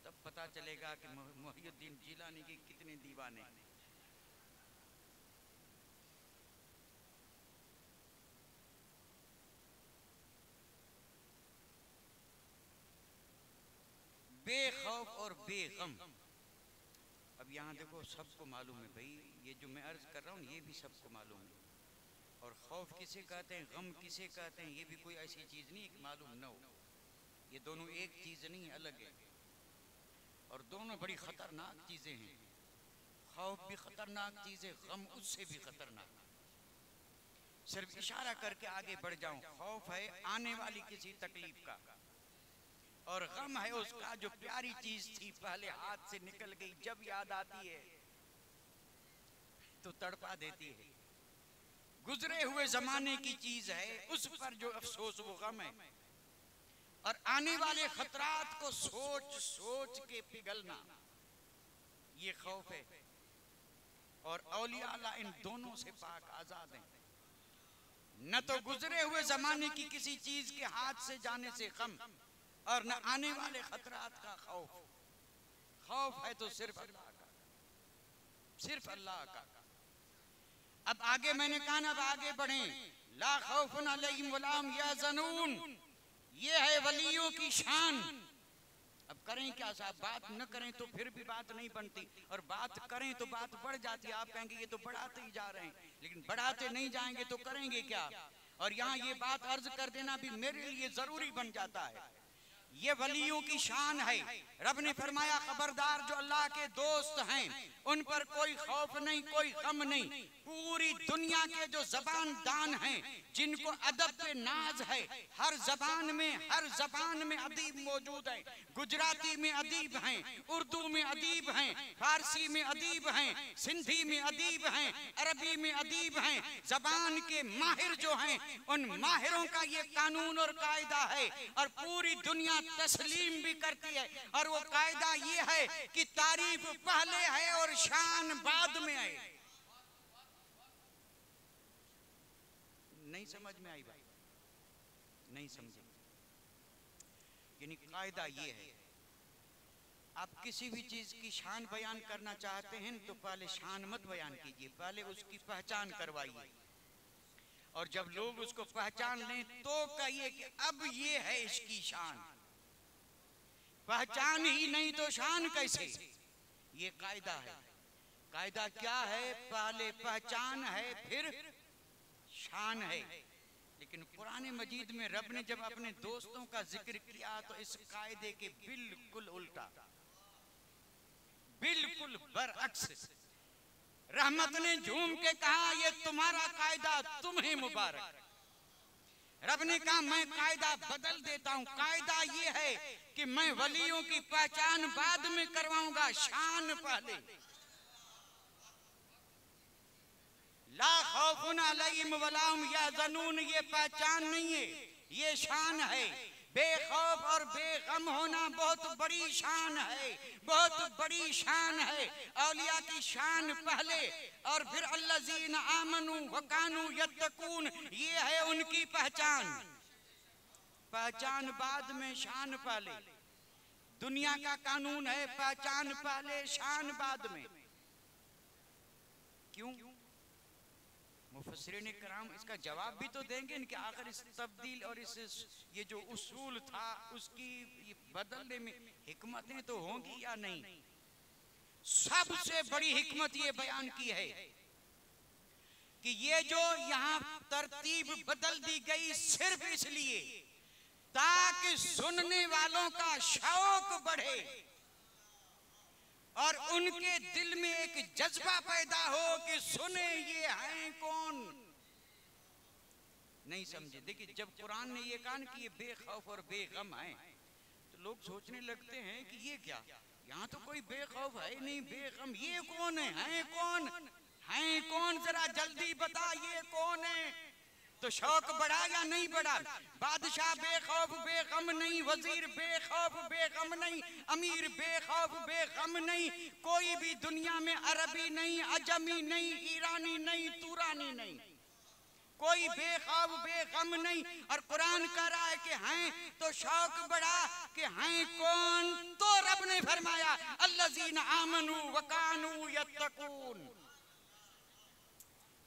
तब पता चलेगा कि मुहियुद्दीन जिलानी के कितने दीवाने। बेखौफ और बेगम। अब यहाँ देखो, सबको मालूम है भाई, ये जो मैं अर्ज कर रहा हूँ ये भी सबको मालूम है। और खौफ किसे कहते हैं, गम किसे कहते हैं, ये भी कोई ऐसी चीज़ नहीं है मालूम न हो। ये दोनों एक चीज़ नहीं है, अलग है, और दोनों बड़ी ख़तरनाक चीज़ें हैं। खौफ भी ख़तरनाक चीज़ है, गम उससे भी ख़तरनाक। सिर्फ इशारा करके आगे बढ़ जाऊं, खौफ है आने वाली किसी तकलीफ का, और गम है उसका जो प्यारी चीज थी पहले हाथ से निकल गई, जब याद आती है तो तड़पा देती है। गुजरे हुए जमाने की चीज है, उस पर जो अफसोस वो गम है, और आने वाले खतरात को सोच सोच के पिघलना ये खौफ है। और औलिया अल्लाह इन दोनों से पाक आजाद हैं। न तो गुजरे हुए जमाने की किसी चीज के हाथ से जाने से गम, और न आने वाले खतरात का खौफ। खौफ है तो सिर्फ अल्लाह का, सिर्फ अल्लाह का। अब आगे मैंने कहा ना, अब आगे बढ़ें। ला खौफुन अलैहिम वला हुम यहज़नून, ये है वलियों की शान। अब करें क्या साहब, बात न करें तो फिर भी बात नहीं बनती, और बात करें तो बात बढ़ जाती है। आप कहेंगे ये तो बढ़ाते ही जा रहे हैं, लेकिन बढ़ाते नहीं जाएंगे तो करेंगे क्या। और यहाँ ये बात अर्ज कर देना भी मेरे लिए जरूरी बन जाता है। ये वलियों की शान है। रब ने फरमाया, खबरदार जो अल्लाह के दोस्त हैं उन पर कोई खौफ नहीं, कोई गम नहीं। पूरी दुनिया के जो जबान दान हैं, जिनको अदब पे नाज है, हर जबान में अदीब मौजूद है। गुजराती में अदीब हैं, उर्दू में अदीब हैं, फारसी में अदीब हैं, सिंधी में अदीब हैं, अरबी में अदीब हैं। जबान के माहिर जो हैं, उन माहिरों का ये कानून और कायदा है, और पूरी दुनिया तस्लीम भी करती है। और वो कायदा ये है कि तारीफ पहले है और शान बाद में है। नहीं समझ में आई भाई, नहीं समझे। यानी कायदा ये है, आप किसी भी चीज की शान बयान करना चाहते हैं तो पहले शान मत बयान कीजिए, पहले उसकी पहचान करवाइए। और जब लोग उसको पहचान लें तो कहिए कि अब ये है इसकी शान। पहचान ही नहीं तो शान कैसे, ये कायदा है। कायदा क्या है, पहले पहचान है फिर शान है। लेकिन कुरान मजीद में रब ने जब अपने दोस्तों का जिक्र किया तो इस कायदे के बिल्कुल उल्टा, बिल्कुल बरअक्स रहमत ने झूम के कहा, ये तुम्हारा कायदा तुम्हें मुबारक। रब ने कहा, मैं कायदा बदल देता हूं। कायदा ये है कि मैं वलियों की पहचान बाद में करवाऊंगा, शान पहले। ला खौफुन अलैहिम वला हुम यहज़नून, ये पहचान नहीं है, ये शान है। बेखौफ और बेगम होना बहुत बड़ी शान है, बहुत बड़ी शान है। औलिया की शान पहले और फिर अल्लज़ीना आमनू व कानू यत्तकून, ये है उनकी पहचान। पहचान बाद में, शान पहले। दुनिया का कानून है पहचान पहले शान बाद में। क्यों? मुफस्सिरीन कराम इसका जवाब भी तो देंगे कि आखिर इस तब्दील और इस ये जो उसूल था उसकी बदलने में हिकमतें तो होंगी या नहीं। सबसे बड़ी हिकमत ये बयान की है, कि ये जो यहाँ तरतीब बदल दी गई सिर्फ इसलिए ताकि सुनने वालों का शौक बढ़े और उनके दिल में एक जज्बा पैदा हो कि सुने ये हैं कौन। नहीं समझे। देखिए, जब कुरान ने ये कहा कि ये बेखौफ और बेगम हैं, तो लोग सोचने लगते हैं कि ये क्या, यहाँ तो कोई बेखौफ है नहीं, बेगम, ये कौन है, हैं कौन, हैं कौन, जरा जल्दी बता ये कौन है। तो शौक बढ़ा या नहीं बढ़ा? बादशाह बेखौफ बेगम नहीं, वजीर बेखौफ बेगम नहीं, अमीर बेखौफ बेगम नहीं, कोई भी दुनिया में अरबी नहीं, अजमी नहीं, ईरानी नहीं, तुरानी नहीं, कोई बेखौफ बेगम नहीं। और कुरान कह रहा है कि हैं, तो शौक बढ़ा कि हैं कौन। तो रब ने फरमाया अल्लज़ीना आमनू व कानू यत्तकून।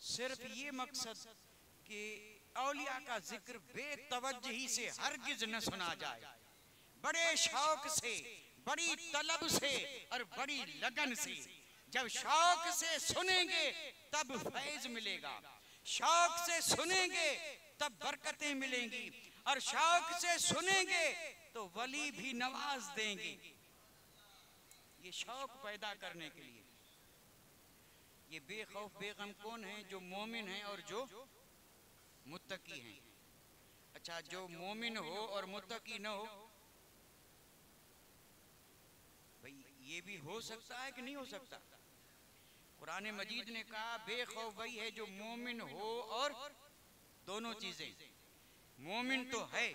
सिर्फ ये मकसद कि औलिया का जिक्र बेतवज्जही से हरगिज न सुना जाए, बड़े शौक से, बड़ी तलब से और बड़ी लगन से। जब शौक से सुनेंगे तब फैज मिलेगा, शौक से सुनेंगे तब बरकतें मिलेंगी, और शौक से सुनेंगे तो वली भी नवाज देंगे। ये शौक पैदा करने के लिए ये बेखौफ बेगम कौन है? जो मोमिन हैं और जो मुत्तकी हैं। अच्छा, जो मोमिन हो और मुत्तकी न हो, भाई ये भी हो सकता है कि नहीं हो सकता? कुरान मजीद ने कहा बेखौफ वही है जो मोमिन हो और दोनों चीजें। मोमिन तो है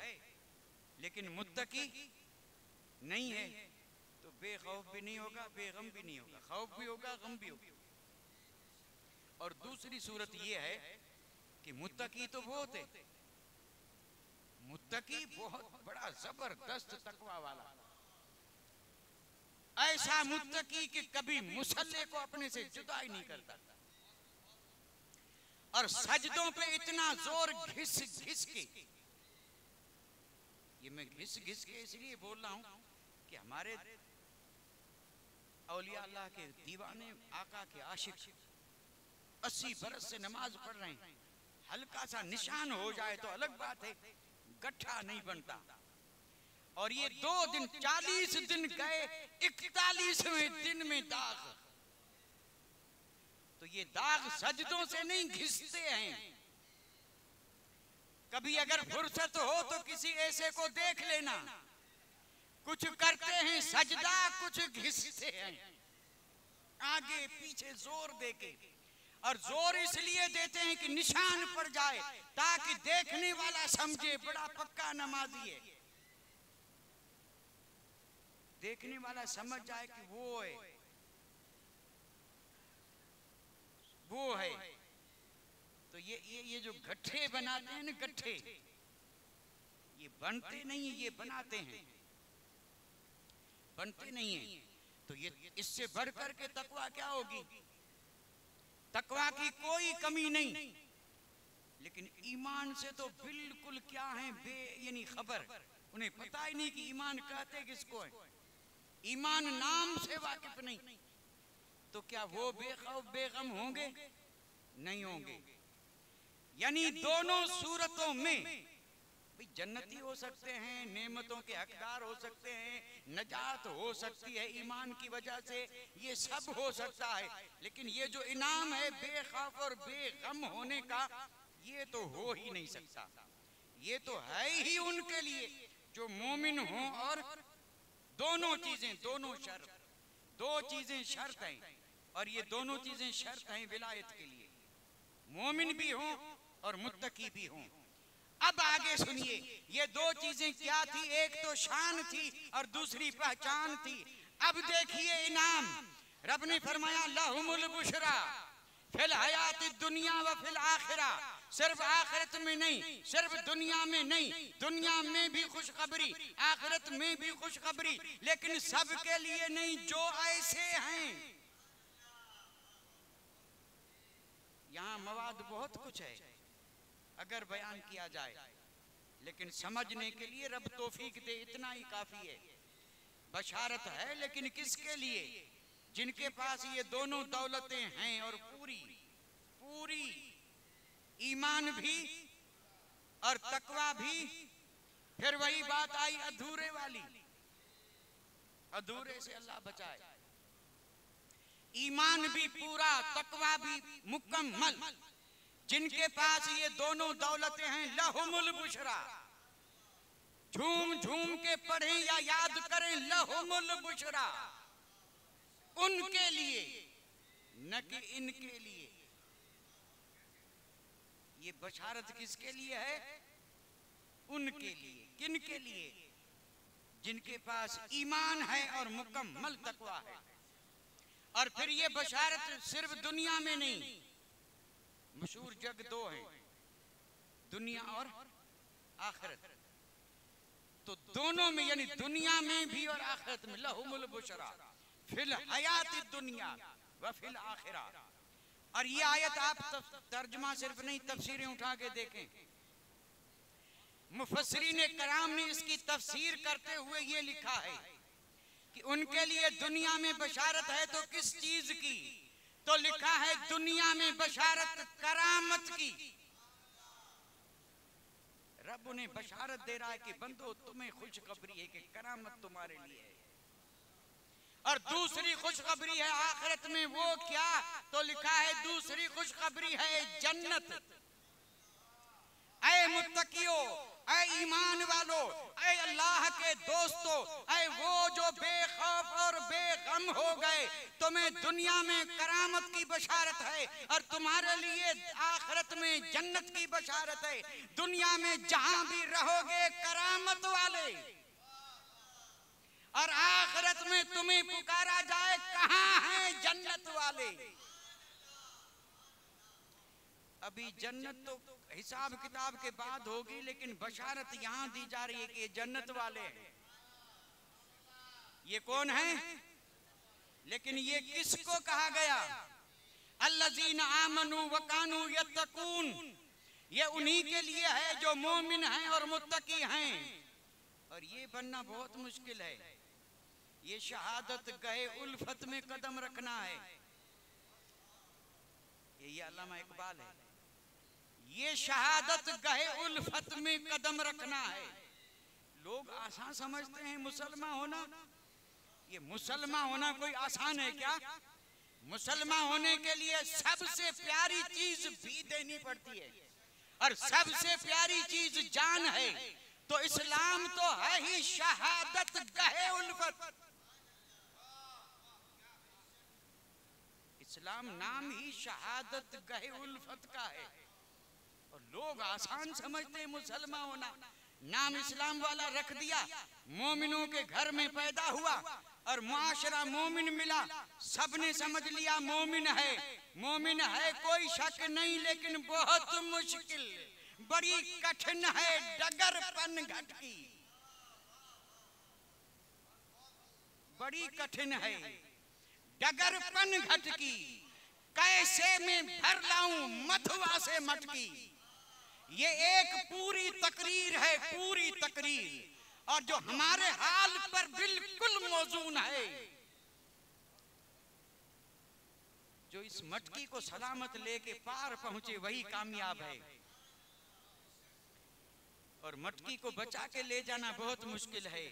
लेकिन मुत्तकी नहीं है, तो बेखौफ भी नहीं होगा, बेगम भी नहीं होगा, खौफ भी होगा, गम भी होगा। और दूसरी सूरत ये है कि मुत्तकी तो बहुत है, मुत्तकी बहुत बड़ा जबरदस्त तकवा वाला, ऐसा मुत्तकी कि कभी मुसल्ले को अपने से जुदा ही नहीं करता, और सजदों पे इतना जोर घिस घिस के, ये मैं घिस घिस के इसलिए बोल रहा हूं कि हमारे औलिया अल्लाह के दीवाने, आका के आशिक 80 बरस से नमाज पढ़ रहे हैं, हल्का सा निशान हो जाए तो अलग बात है, गट्ठा नहीं बनता। और ये 2 दिन 40 दिन गए, 41वें दिन में दाग, तो ये दाग सजदों से नहीं घिसते हैं। कभी अगर फुर्सत हो तो किसी ऐसे को देख लेना, कुछ करते हैं सजदा, कुछ घिसते हैं आगे पीछे जोर देके, और जोर इसलिए देते हैं कि निशान पड़ जाए, ताकि देखने वाला समझे बड़ा पक्का नमाजी है, देखने वाला समझ जाए कि वो है, वो है। तो ये जो गट्ठे बनाते हैं ना, गट्ठे, ये बनते नहीं है, ये बनाते हैं, बनते नहीं है। तो ये इससे बढ़ करके तकवा क्या होगी? तकवा की कोई कमी नहीं, लेकिन ईमान से तो बिल्कुल क्या है यानी खबर, उन्हें पता ही नहीं कि ईमान कहते किसको है, ईमान नाम से वाकिफ नहीं, तो क्या वो बेखौफ बेगम होंगे? नहीं होंगे। यानी दोनों सूरतों में भाई जन्नती हो सकते हैं, नेमतों के हकदार हो सकते हैं, नजात हो सकती है ईमान की वजह से, ये सब हो सकता है, लेकिन ये जो इनाम है बेखौफ और बेगम होने का, ये तो हो ही नहीं सकता। ये तो है ही उनके लिए जो मोमिन हो, और दोनों चीजें, दोनों शर्त, 2 चीजें शर्त हैं, और ये दोनों चीजें शर्त हैं विलायत के लिए, मोमिन भी हो और मुत्तकी भी हो। अब आगे सुनिए, ये 2 चीजें क्या थी? एक तो शान थी और दूसरी पहचान थी। अब देखिए इनाम, रब ने फरमाया लहुमुल बुशरा फिल हयाति दुनिया व फिल आखिरा, सिर्फ आखिरत में नहीं, सिर्फ दुनिया में नहीं, दुनिया में भी खुशखबरी, आखिरत में भी खुशखबरी, लेकिन सबके लिए नहीं, जो ऐसे हैं। यहाँ मवाद बहुत कुछ है अगर बयान किया जाए, लेकिन समझने के लिए रब तौफीक दे, इतना ही काफी है। बशारत है, लेकिन किसके लिए? जिनके पास ये दोनों दौलतें हैं और पूरी पूरी ईमान भी और तकवा भी। फिर वही बात आई अधूरे वाली, अधूरे से अल्लाह बचाए। ईमान भी पूरा, तकवा भी मुकम्मल। जिनके पास ये दोनों दौलतें हैं, लहुमुल बुशरा। झूम झूम के पढ़ें या याद करें, लहुमुल बुशरा, उनके लिए, न कि इनके लिए। ये बशारत किसके लिए है? उनके लिए। किनके लिए? जिनके पास ईमान है और मुकम्मल तकवा है। और फिर ये बशारत सिर्फ दुनिया में नहीं, मशहूर जग दो हैं, दुनिया और आखिरत। तो दोनों में, यानी दुनिया में भी और आखिरत में, लहुमुल बुशरा फिल हयाती दुनिया व फिल आखिरा। और ये आयत आप तर्जुमा सिर्फ नहीं, तफसीरें उठा के देखें। मुफस्सिरीन कराम ने इसकी तफसीर करते हुए ये लिखा है कि उनके लिए दुनिया में बशारत है तो किस चीज की? तो लिखा है दुनिया में बशारत करामत की। रब उन्हें बशारत दे रहा है कि बंदो तुम्हें खुशखबरी है कि करामत तुम्हारे लिए है। और दूसरी खुशखबरी है आखिरत में, वो क्या? तो लिखा है दूसरी खुशखबरी है जन्नत। ऐ मुत्तकियों, ऐ ईमान वालों, ऐ अल्लाह के दोस्तों, ऐ वो जो बेखौफ और बेगम हो गए, तुम्हें दुनिया में करामत की बशारत है और तुम्हारे लिए आखिरत में जन्नत की बशारत है। दुनिया में जहां भी रहोगे करामत वाले, और आखिरत में तुम्हें पुकारा जाए कहां हैं जन्नत वाले। अभी जन्नत तो हिसाब किताब के बाद होगी, लेकिन बशारत यहां दी जा रही है कि ये जन्नत वाले हैं। ये कौन है? लेकिन ये किसको कहा गया? अल्लज़ीना आमनू व कानू यत्तकून। ये उन्हीं के लिए है जो मोमिन हैं और मुत्तकी हैं। और ये बनना बहुत मुश्किल है। ये शहादत गए उल्फत में कदम रखना है। ये अल्लामा इकबाल है। ये शहादत गए उल्फत में कदम रखना है। लोग आसान समझते हैं मुसलमान होना। ये मुसलमान होना कोई आसान है क्या? मुसलमान होने के लिए सबसे प्यारी चीज भी देनी पड़ती है, और सबसे प्यारी चीज जान है। तो इस्लाम तो है ही शहादत गए उल्फत। इस्लाम नाम ही शहादत गए उल्फत का है। और लोग आसान समझते हैं मुसलमान होना। नाम इस्लाम वाला रख दिया, मोमिनों के घर में पैदा हुआ और मुआशरा मोमिन मिला, सबने समझ लिया मोमिन है। मोमिन है कोई शक नहीं, लेकिन बहुत मुश्किल, बड़ी कठिन है डगर पन घट की, बड़ी कठिन है डगर पन घट की। कैसे में भर लाऊं मथुआ से मटकी। ये एक पूरी तकरीर है, पूरी तकरीर, और जो हमारे हाल पर बिल्कुल मौजून है। जो इस मटकी को सलामत लेके पार पहुंचे वही कामयाब है। और मटकी को बचा के ले जाना बहुत मुश्किल है,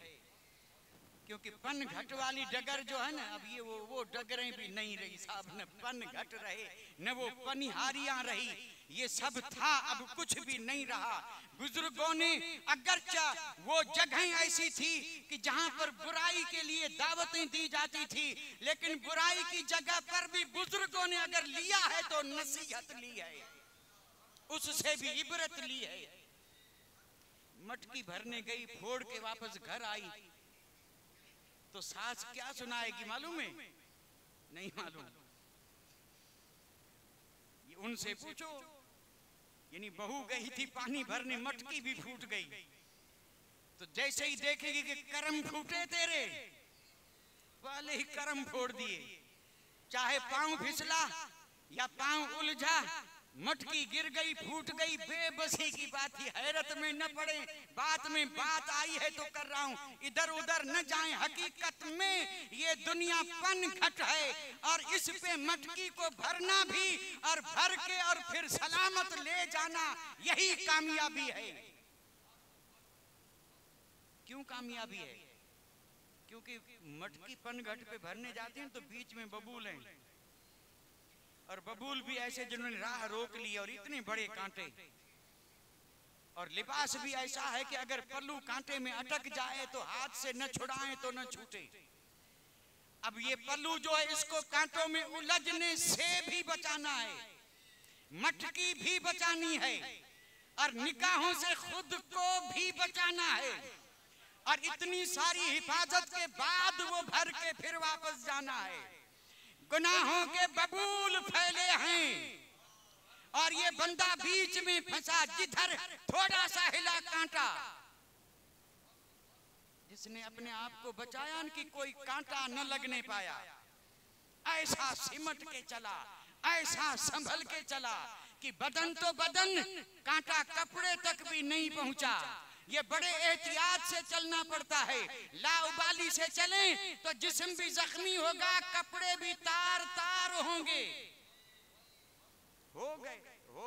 क्योंकि पन घट वाली डगर जो है ना, अब ये वो डगरें भी नहीं रही साहब, न पन घट रहे न वो पनिहारियां रही, ये सब था अब कुछ भी नहीं रहा। बुजुर्गों ने अगरचा वो जगह ऐसी थी कि जहां पर बुराई के लिए दावतें दी जाती थी, लेकिन बुराई की जगह पर भी बुजुर्गों ने अगर लिया है तो नसीहत ली है, उससे भी इबरत ली है। मटकी भरने गई, फोड़ के वापस घर आई तो सास क्या सुनाएगी मालूम है? नहीं मालूम। ये उनसे पूछो। यानी बहू गई थी पानी भरने, मटकी भी फूट गई, तो जैसे ही देखेगी कि करम फूटे तेरे, वाले ही करम फोड़ दिए। चाहे पांव फिसला या पांव उलझा मटकी गिर गई, फूट गई, बेबसी की बात थी, हैरत में न पड़े, बात में बात आई है तो कर रहा हूं, इधर उधर न जाएं। हकीकत में ये दुनिया पन घट है और इस पे मटकी को भरना भी और भर के और फिर सलामत ले जाना, यही कामयाबी है। क्यों कामयाबी है? क्योंकि मटकी पन घट पे भरने जाते हैं तो बीच में बबूल हैं, और बबूल भी ऐसे जिन्होंने राह रोक ली और इतने बड़े कांटे, और लिबास भी ऐसा है कि अगर पल्लू कांटे में अटक जाए तो हाथ से न छुड़ाएं तो न छूटे। अब ये पल्लू जो है इसको कांटों में उलझने से भी बचाना है, मटकी भी बचानी है, और निगाहों से खुद को भी बचाना है, और इतनी सारी हिफाजत के बाद वो भर के फिर वापस जाना है। गुनाहों के बबूल फैले हैं और ये बंदा बीच में फंसा, जिधर थोड़ा सा हिला कांटा, जिसने अपने आप को बचाया कि कोई कांटा न लगने पाया, ऐसा सिमट के चला, ऐसा संभल के चला कि बदन तो बदन, कांटा कपड़े तक भी नहीं पहुंचा। ये बड़े एहतियात से चलना पड़ता है, लाउबाली से चलें तो जिस्म भी जख्मी होगा, कपड़े भी तार तार होंगे। हो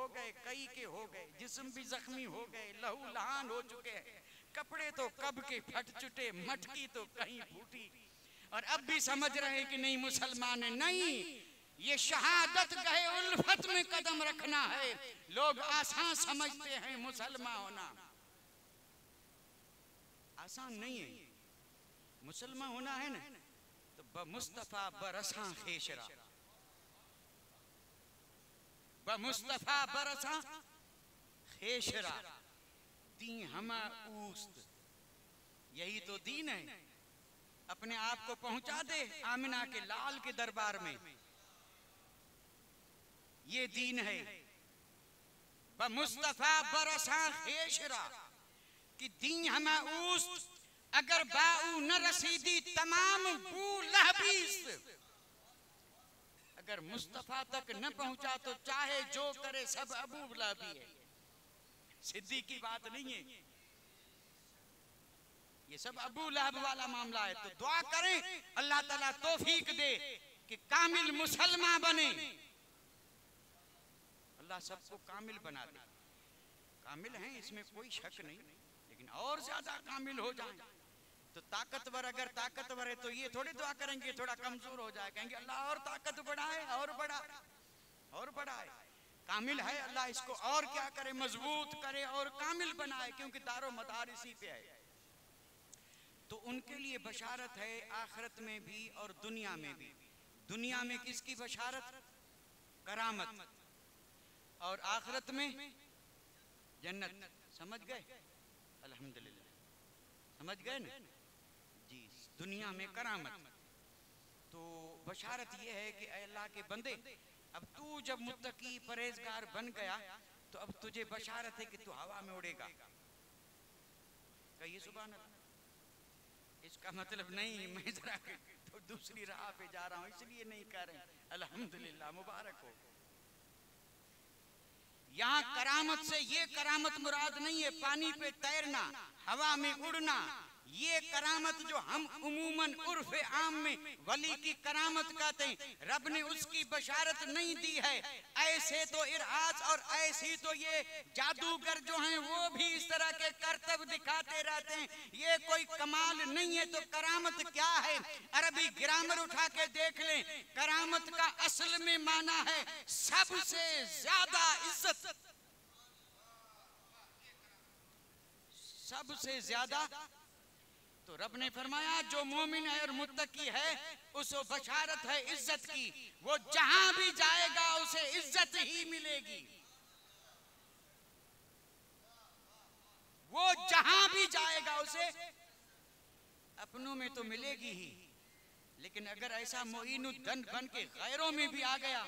गए कई के हो गए, जिस्म भी जख्मी हो गए, लहू लहान हो चुके हैं, कपड़े तो कब के फट चुके, मटकी तो कहीं फूटी, और अब भी समझ रहे हैं कि नहीं मुसलमान है। नहीं, ये शहादत गए उल्फत में कदम रखना है। लोग आसान समझते हैं मुसलमान होना, आसान नहीं है। मुसलमान होना है ना तो बमुस्तफा बरसा खेशरा, बमुस्तफा बरसा खेशरा, दी हमा ऊस्त, यही तो दीन है। अपने आप को पहुंचा दे आमिना के लाल के दरबार में, ये दीन है। बमुस्तफा बरसा खेशरा कि दी हमा ऊस्त, अगर बाऊ न रसीदी तमाम बू लहबीस, अगर मुस्तफा तक न पहुंचा तो चाहे जो करे सब अबू लहबी है। सिद्दीक की बात नहीं है, ये सब अबू लहब वाला मामला है। तो दुआ करें अल्लाह ताला तौफीक दे कि कामिल मुसलमान बने, अल्लाह सबको कामिल बना दे। कामिल हैं इसमें कोई शक नहीं, लेकिन और ज्यादा कामिल हो जाए तो ताकतवर, अगर ताकतवर है तो ये थोड़ी दुआ करेंगे थोड़ा कमजोर हो जाए, कहेंगे अल्लाह और ताकत बढ़ाए और बढ़ाए। कामिल है अल्लाह इसको और क्या करे, मजबूत करे और कामिल बनाए, क्योंकि दारो मदार इसी पे है। तो उनके लिए बशारत है आखिरत में भी और दुनिया में भी। दुनिया में किसकी बशारत? करामत, और आखिरत में जन्नत। समझ गए? अल्हम्दुलिल्लाह, समझ गए ना जी। दुनिया में करामत, तो बशारत ये है कि अल्लाह के बंदे, अब तू जब मुत्तकी परहेजगार बन गया तो अब तुझे बशारत है कि तू हवा में उड़ेगा। कहिए सुभान अल्लाह। इसका मतलब नहीं मैं जरा तो दूसरी राह पे जा रहा हूँ इसलिए नहीं कह रहे, अल्हम्दुलिल्लाह, मुबारक हो। यहाँ करामत से ये करामत मुराद नहीं है पानी पे तैरना, हवा में उड़ना। ये करामत जो हम उमूमन उर्फ आम में वली की करामत कहते हैं, रब ने उसकी बशारत नहीं दी है। ऐसे तो इरहास और ऐसी तो ये जादूगर जो हैं वो भी इस तरह के करतब दिखाते रहते हैं, ये कोई कमाल नहीं है। तो करामत क्या है? अरबी ग्रामर उठा के देख लें, करामत का असल में माना है सबसे ज्यादा इज्जत, सबसे ज्यादा। तो रब ने फरमाया जो मोमिन है और मुत्तकी है उसको बशारत है इज्जत की, वो जहां भी जाएगा उसे इज्जत ही मिलेगी, वो जहां भी जाएगा उसे अपनों में तो मिलेगी ही, लेकिन अगर ऐसा मोइनुद्दन बन के गैरों में भी आ गया,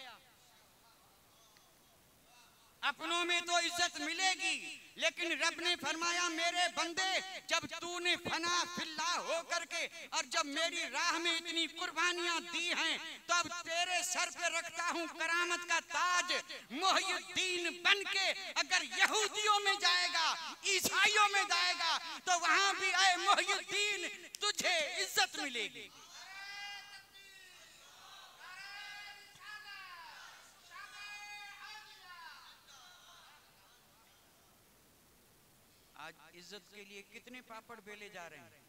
अपनों में तो इज्जत मिलेगी। लेकिन रब ने फरमाया मेरे बंदे जब तूने फना फिल्लाह हो करके, और जब मेरी राह में इतनी कुर्बानियां दी हैं, तो अब तेरे सर पे रखता हूं करामत का ताज। मोहिउद्दीन बन के अगर यहूदियों में जाएगा, ईसाइयों में जाएगा, तो वहां भी ऐ मोहिउद्दीन तुझे इज्जत मिलेगी। आज इज्जत के लिए कितने पापड़ बेले जा रहे हैं।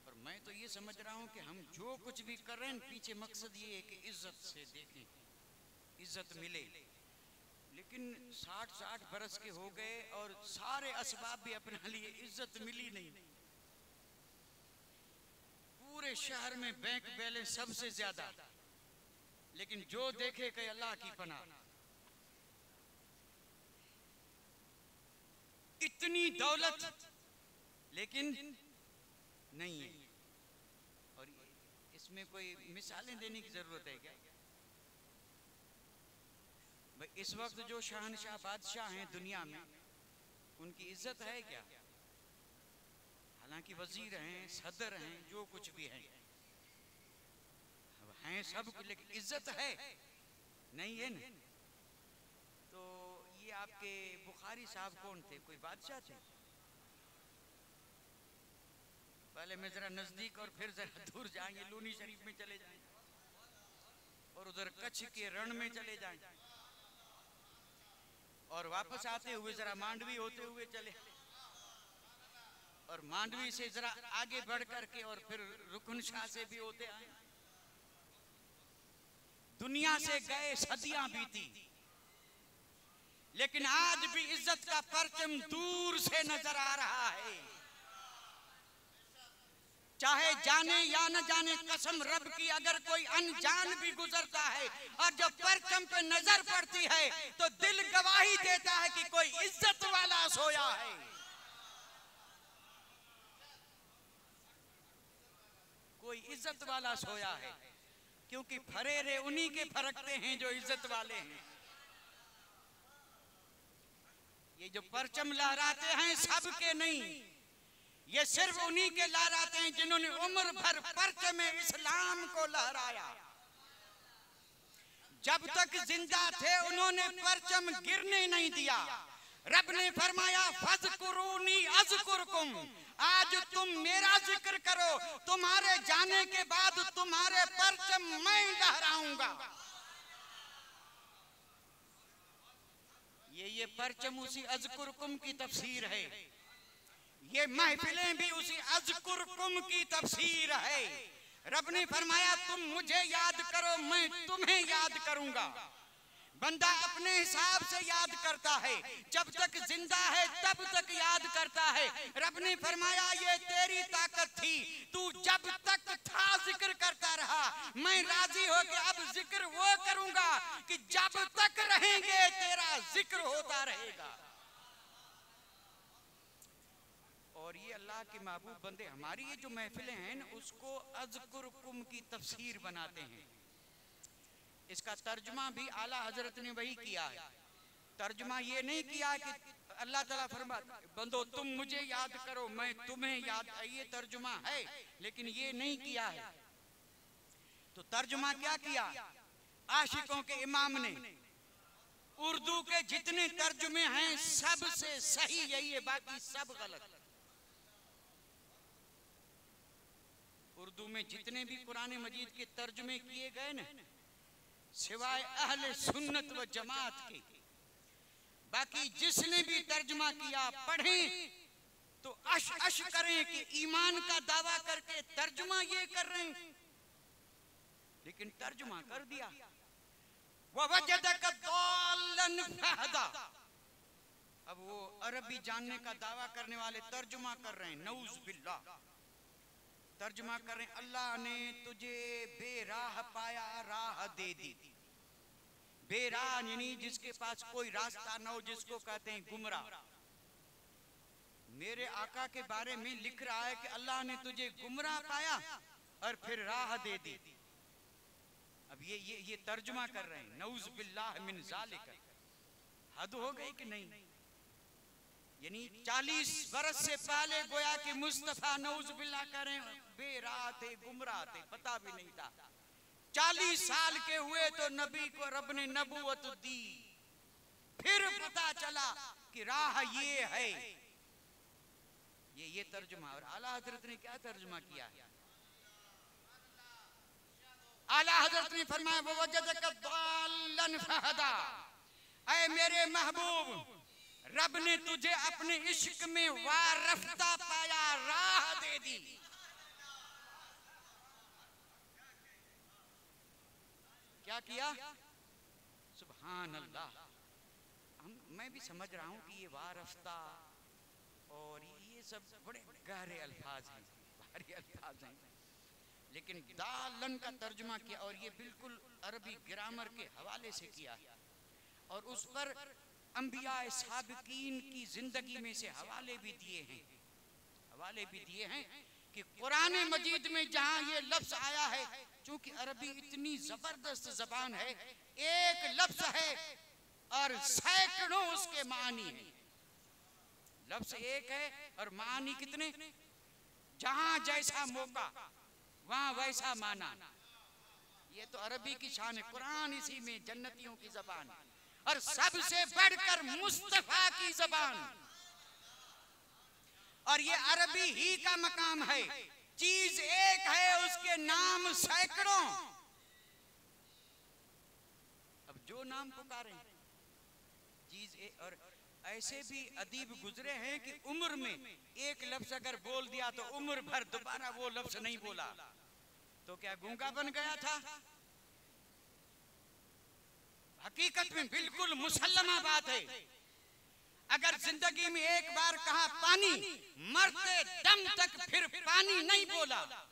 और मैं तो ये समझ रहा हूं कि हम जो कुछ भी कर रहे हैं, पीछे मकसद ये है कि इज्जत से देखें, इज्जत मिले। लेकिन 60-60 बरस के हो गए और सारे असबाब भी अपना लिए, इज्जत मिली नहीं। पूरे शहर में बैंक बैलेंस सबसे ज्यादा, लेकिन जो देखे कि अल्लाह की पनाह, इतनी दौलत लेकिन नहीं है। और इसमें कोई मिसालें देने की जरूरत है क्या? भाई इस वक्त जो शहनशाह बादशाह हैं दुनिया में, उनकी इज्जत है क्या? हालांकि वजीर हैं, सदर हैं, जो कुछ भी हैं, हैं सब, लेकिन इज्जत है नहीं है ना। तो ये आपके बुखारी साहब कौन थे? कोई बादशाह थे? पहले मैं जरा नजदीक और फिर जरा दूर जाएंगे, लूनी शरीफ में चले जाएंगे और उधर कच्छ के रण में चले जाएंगे, और वापस आते हुए जरा मांडवी होते हुए चले, और मांडवी से जरा आगे बढ़ करके और फिर रुकन शाह से भी होते आए। दुनिया से गए सदियां बीती, लेकिन आज भी इज्जत का परचम दूर से नजर आ रहा है। चाहे जाने या न जाने, कसम रब की, अगर कोई अनजान भी गुजरता है और जब परचम पे नजर पड़ती है तो दिल गवाही देता है कि कोई इज्जत वाला सोया है। कोई इज्जत वाला सोया है, क्योंकि फरेरे उन्हीं के फरकते हैं जो इज्जत वाले हैं। ये जो परचम लहराते हैं सबके नहीं, ये सिर्फ उन्हीं के लहराते हैं जिन्होंने उम्र भर परचम इस्लाम को लहराया। जब तक जिंदा थे उन्होंने परचम गिरने नहीं दिया। रब ने फरमाया फज़कुरूनी अज़कुरकुम, आज तुम मेरा जिक्र करो, तुम्हारे जाने के बाद तुम्हारे परचम मैं लहराऊंगा। ये परचम उसी अज़कुरकुम की तफसीर है, ये महफिलें भी उसी अज़कुरकुम की तफसीर है। रब ने फरमाया तुम मुझे याद करो, मैं तुम्हें याद करूंगा। बंदा अपने हिसाब से याद करता है, जब तक जिंदा है तब तक याद करता है। रब ने फरमाया ये तेरी ताकत थी, तू जब तक था जिक्र करता रहा, मैं राजी हो के अब जिक्र वो करूंगा कि जब तक रहेंगे तेरा जिक्र होता रहेगा। और ये अल्लाह के महबूब बंदे हमारी ये जो महफिलें हैं ना, उसको अज़कुरकुम की तफसीर बनाते हैं। इसका तर्जुमा भी आला हजरत ने वही किया है। तर्जुमा ये नहीं किया कि अल्लाह ताला फरमाता बंदो तुम मुझे याद करो मैं तुम्हें याद, ये तर्जुमा है, लेकिन ये नहीं किया है। तो तर्जुमा क्या किया आशिकों के इमाम ने? उर्दू के जितने तर्जुमे हैं सबसे सही यही है, बाकी सब गलत। उर्दू में जितने भी कुरान मजीद के तर्जुमे किए गए ना, सिवाय अहले सुन्नत व जमात के, बाकी जिसने भी तर्जुमा किया पढ़ें तो अश अश करें कि ईमान का दावा करके तर्जुमा ये कर रहे हैं, लेकिन तर्जुमा कर दिया ववजदक दाल्लन फहदा। अब वो अरबी जानने का दावा करने वाले तर्जुमा कर रहे हैं, नऊज बिल्लाह, तर्जुमा कर रहे हैं अल्लाह ने तुझे बेराह पाया राह दे दी। बेराह यानी जिसके पास कोई रास्ता न हो, जिसको कहते हैं गुमराह। मेरे आका के बारे में लिख रहा है कि अल्लाह ने तुझे गुमराह पाया और फिर राह दे दी। अब ये तर्जुमा कर रहे हैं, नऊज बिल्लाह मिन ज़ालिक। हद हो गई कि नहीं? यानी 40 बरस से पहले गोया कि मुस्तफा नऊज बिल्ला करें बेराह थे, गुमराह थे, पता भी नहीं था। 40 साल के हुए तो नबी को रब ने नबूवत दी, फिर पता चला कि राह ये है। ये तर्जुमा। और आला हजरत ने क्या तर्जुमा किया है? आला हजरत ने फरमाया ववजदक दाल्लन फहदा, ऐ मेरे महबूब रब ने तुझे अपने इश्क में वारफ्ता पाया, राह दे दी। क्या किया? सुभान अल्लाह। मैं भी समझ रहा हूं कि ये वारफ्ता और ये सब बड़े गहरे अल्फाज हैं, भारी अल्फाज हैं, लेकिन दालन का तर्जुमा किया और ये बिल्कुल अरबी ग्रामर के हवाले से किया है और उस पर अंबिया साबिकीन की जिंदगी में से हवाले भी दिए हैं कि कुरान मजीद में जहां ये लफ्ज आया है, चूंकि अरबी इतनी जबरदस्त जबान है, एक लफ्ज है और सैकड़ों उसके मानी है। लफ्ज एक है और मानी कितने? जहां जैसा मौका वहां वैसा माना। ये तो अरबी की शान है। कुरान इसी में जन्नतियों की जबान है और सबसे बढ़कर मुस्तफा की जबान, और ये अरबी ही का मकाम है। चीज एक है, उसके नाम सैकड़ों। अब जो नाम पुकारे चीज एक। और ऐसे भी अदीब गुजरे हैं कि उम्र में एक लफ्ज अगर बोल दिया तो उम्र भर दोबारा वो लफ्ज नहीं बोला, तो क्या गूंगा बन गया था? हकीकत में बिल्कुल मुसल्लमा बात है। अगर जिंदगी में एक बार कहा पानी, मरते दम तक फिर पानी नहीं बोला,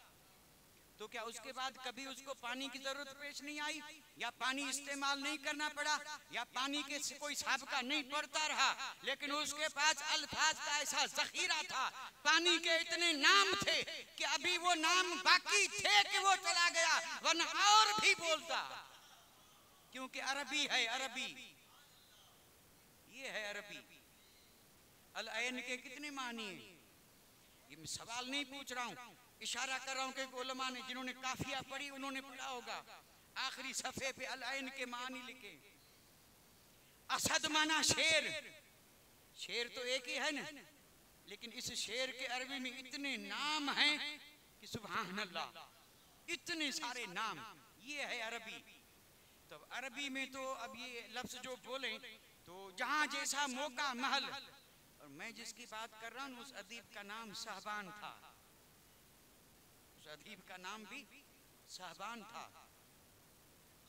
तो क्या उसके बाद कभी उसको पानी की जरूरत पेश नहीं आई, या पानी इस्तेमाल नहीं करना पड़ा, या पानी के कोई साबका नहीं पड़ता रहा, लेकिन उसके पास अल्फाज का ऐसा जखीरा था, पानी के इतने नाम थे कि अभी वो नाम बाकी थे कि वो चला गया, वरना और भी बोलता। क्योंकि अरबी है, अरबी ये है अरबी। अल ऐन के कितने मानी हैं? ये मैं सवाल नहीं पूछ रहा हूँ, इशारा कर रहा हूँ कि उलमा ने जिन्होंने काफिया पढ़ी उन्होंने पढ़ा होगा, आखिरी सफे पे अल ऐन के मानी लिखे। असद माना शेर, शेर तो एक ही है ना, लेकिन इस शेर के अरबी में इतने नाम हैं कि सुभान अल्लाह, इतने सारे नाम। ये है अरबी। तो अरबी में तो अब ये लफ्ज जो बोले तो जहां जैसा मौका महल। और मैं जिसकी बात कर रहा हूं उस अदीब का नाम साहबान था, उस अदीब का नाम भी साहबान था।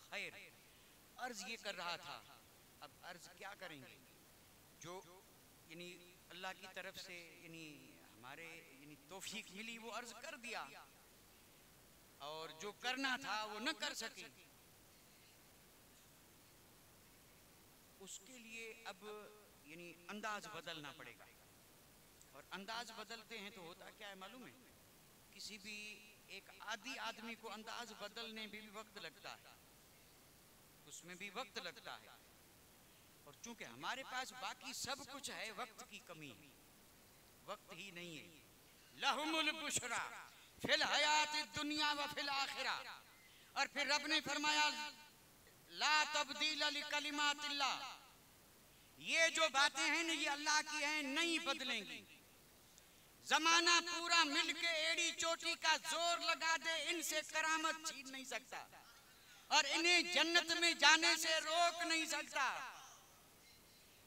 खैर, अर्ज ये कर रहा था, अब अर्ज क्या करेंगे? जो यानी अल्लाह की तरफ से यानी हमारे यानी तौफीक मिली वो अर्ज कर दिया, और जो करना था वो न कर सके, उसके लिए अब यानी अंदाज बदलना पड़ेगा। और अंदाज बदलते हैं तो होता क्या है मालूम है? किसी भी एक आदी आदमी को अंदाज बदलने में भी वक्त लगता है, उसमें भी वक्त लगता है। और चूंकि हमारे पास बाकी सब कुछ है, वक्त की कमी है, वक्त ही नहीं है। लहुमुल बुशरा फिल हयात दुनिया व फिल आखिरा। और फिर रब ने फरमाया ला तब्दील लिकलिमातिल्लाह, ये जो बातें हैं ना ये अल्लाह की हैं, नहीं बदलेंगी। जमाना पूरा मिलके एड़ी चोटी का जोर लगा दे, इनसे करामत छीन नहीं सकता और इन्हें जन्नत में जाने से रोक नहीं सकता।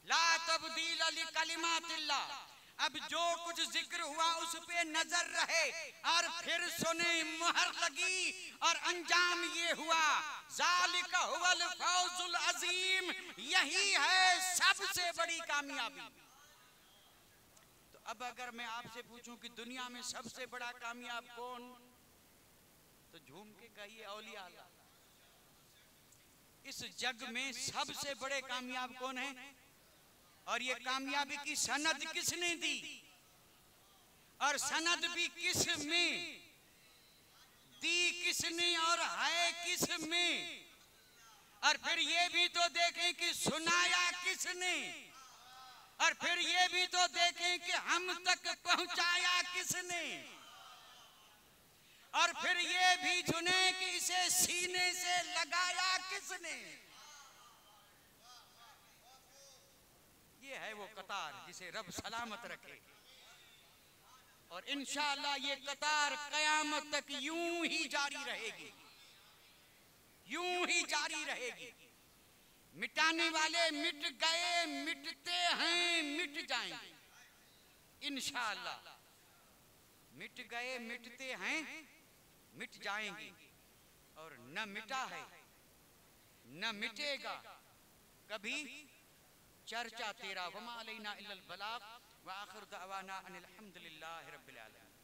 ला तब्दील लिकलिमातिल्लाह। अब जो कुछ जिक्र हुआ उस पे नजर रहे और फिर सुने, मुहर लगी और अंजाम ये हुआ। ज़ालिका हुवल फौजुल अज़ीम, यही है सबसे बड़ी कामयाबी। तो अब अगर मैं आपसे पूछूं कि दुनिया में सबसे बड़ा कामयाब कौन, तो झूम के कहिए औलिया अल्लाह। इस जग में सबसे बड़े कामयाब कौन है? और ये कामयाबी की सनद किसने दी, और सनद भी किस में दी, किसने और है किस में? और फिर ये भी तो देखें कि सुनाया किसने। और फिर ये भी तो देखें कि हम तक पहुंचाया किसने, और फिर ये भी चुने कि इसे सीने से लगाया किसने। ये है वो कतार जिसे रब सलामत रखे, और इंशाअल्लाह ये कतार कयामत तक यूं ही जारी रहेगी, यूं ही जारी रहेगी। मिटाने वाले मिट गए, मिटते हैं, मिट जाएंगे इंशाअल्लाह। मिट गए, मिटते हैं, मिट जाएंगे, और न मिटा है न मिटेगा कभी चर्चा तेरा। वमा अलैना इल्लल बलाग व आखिर दअवाना अनिल हम्दुलिल्लाहि रब्बिल आलमीन।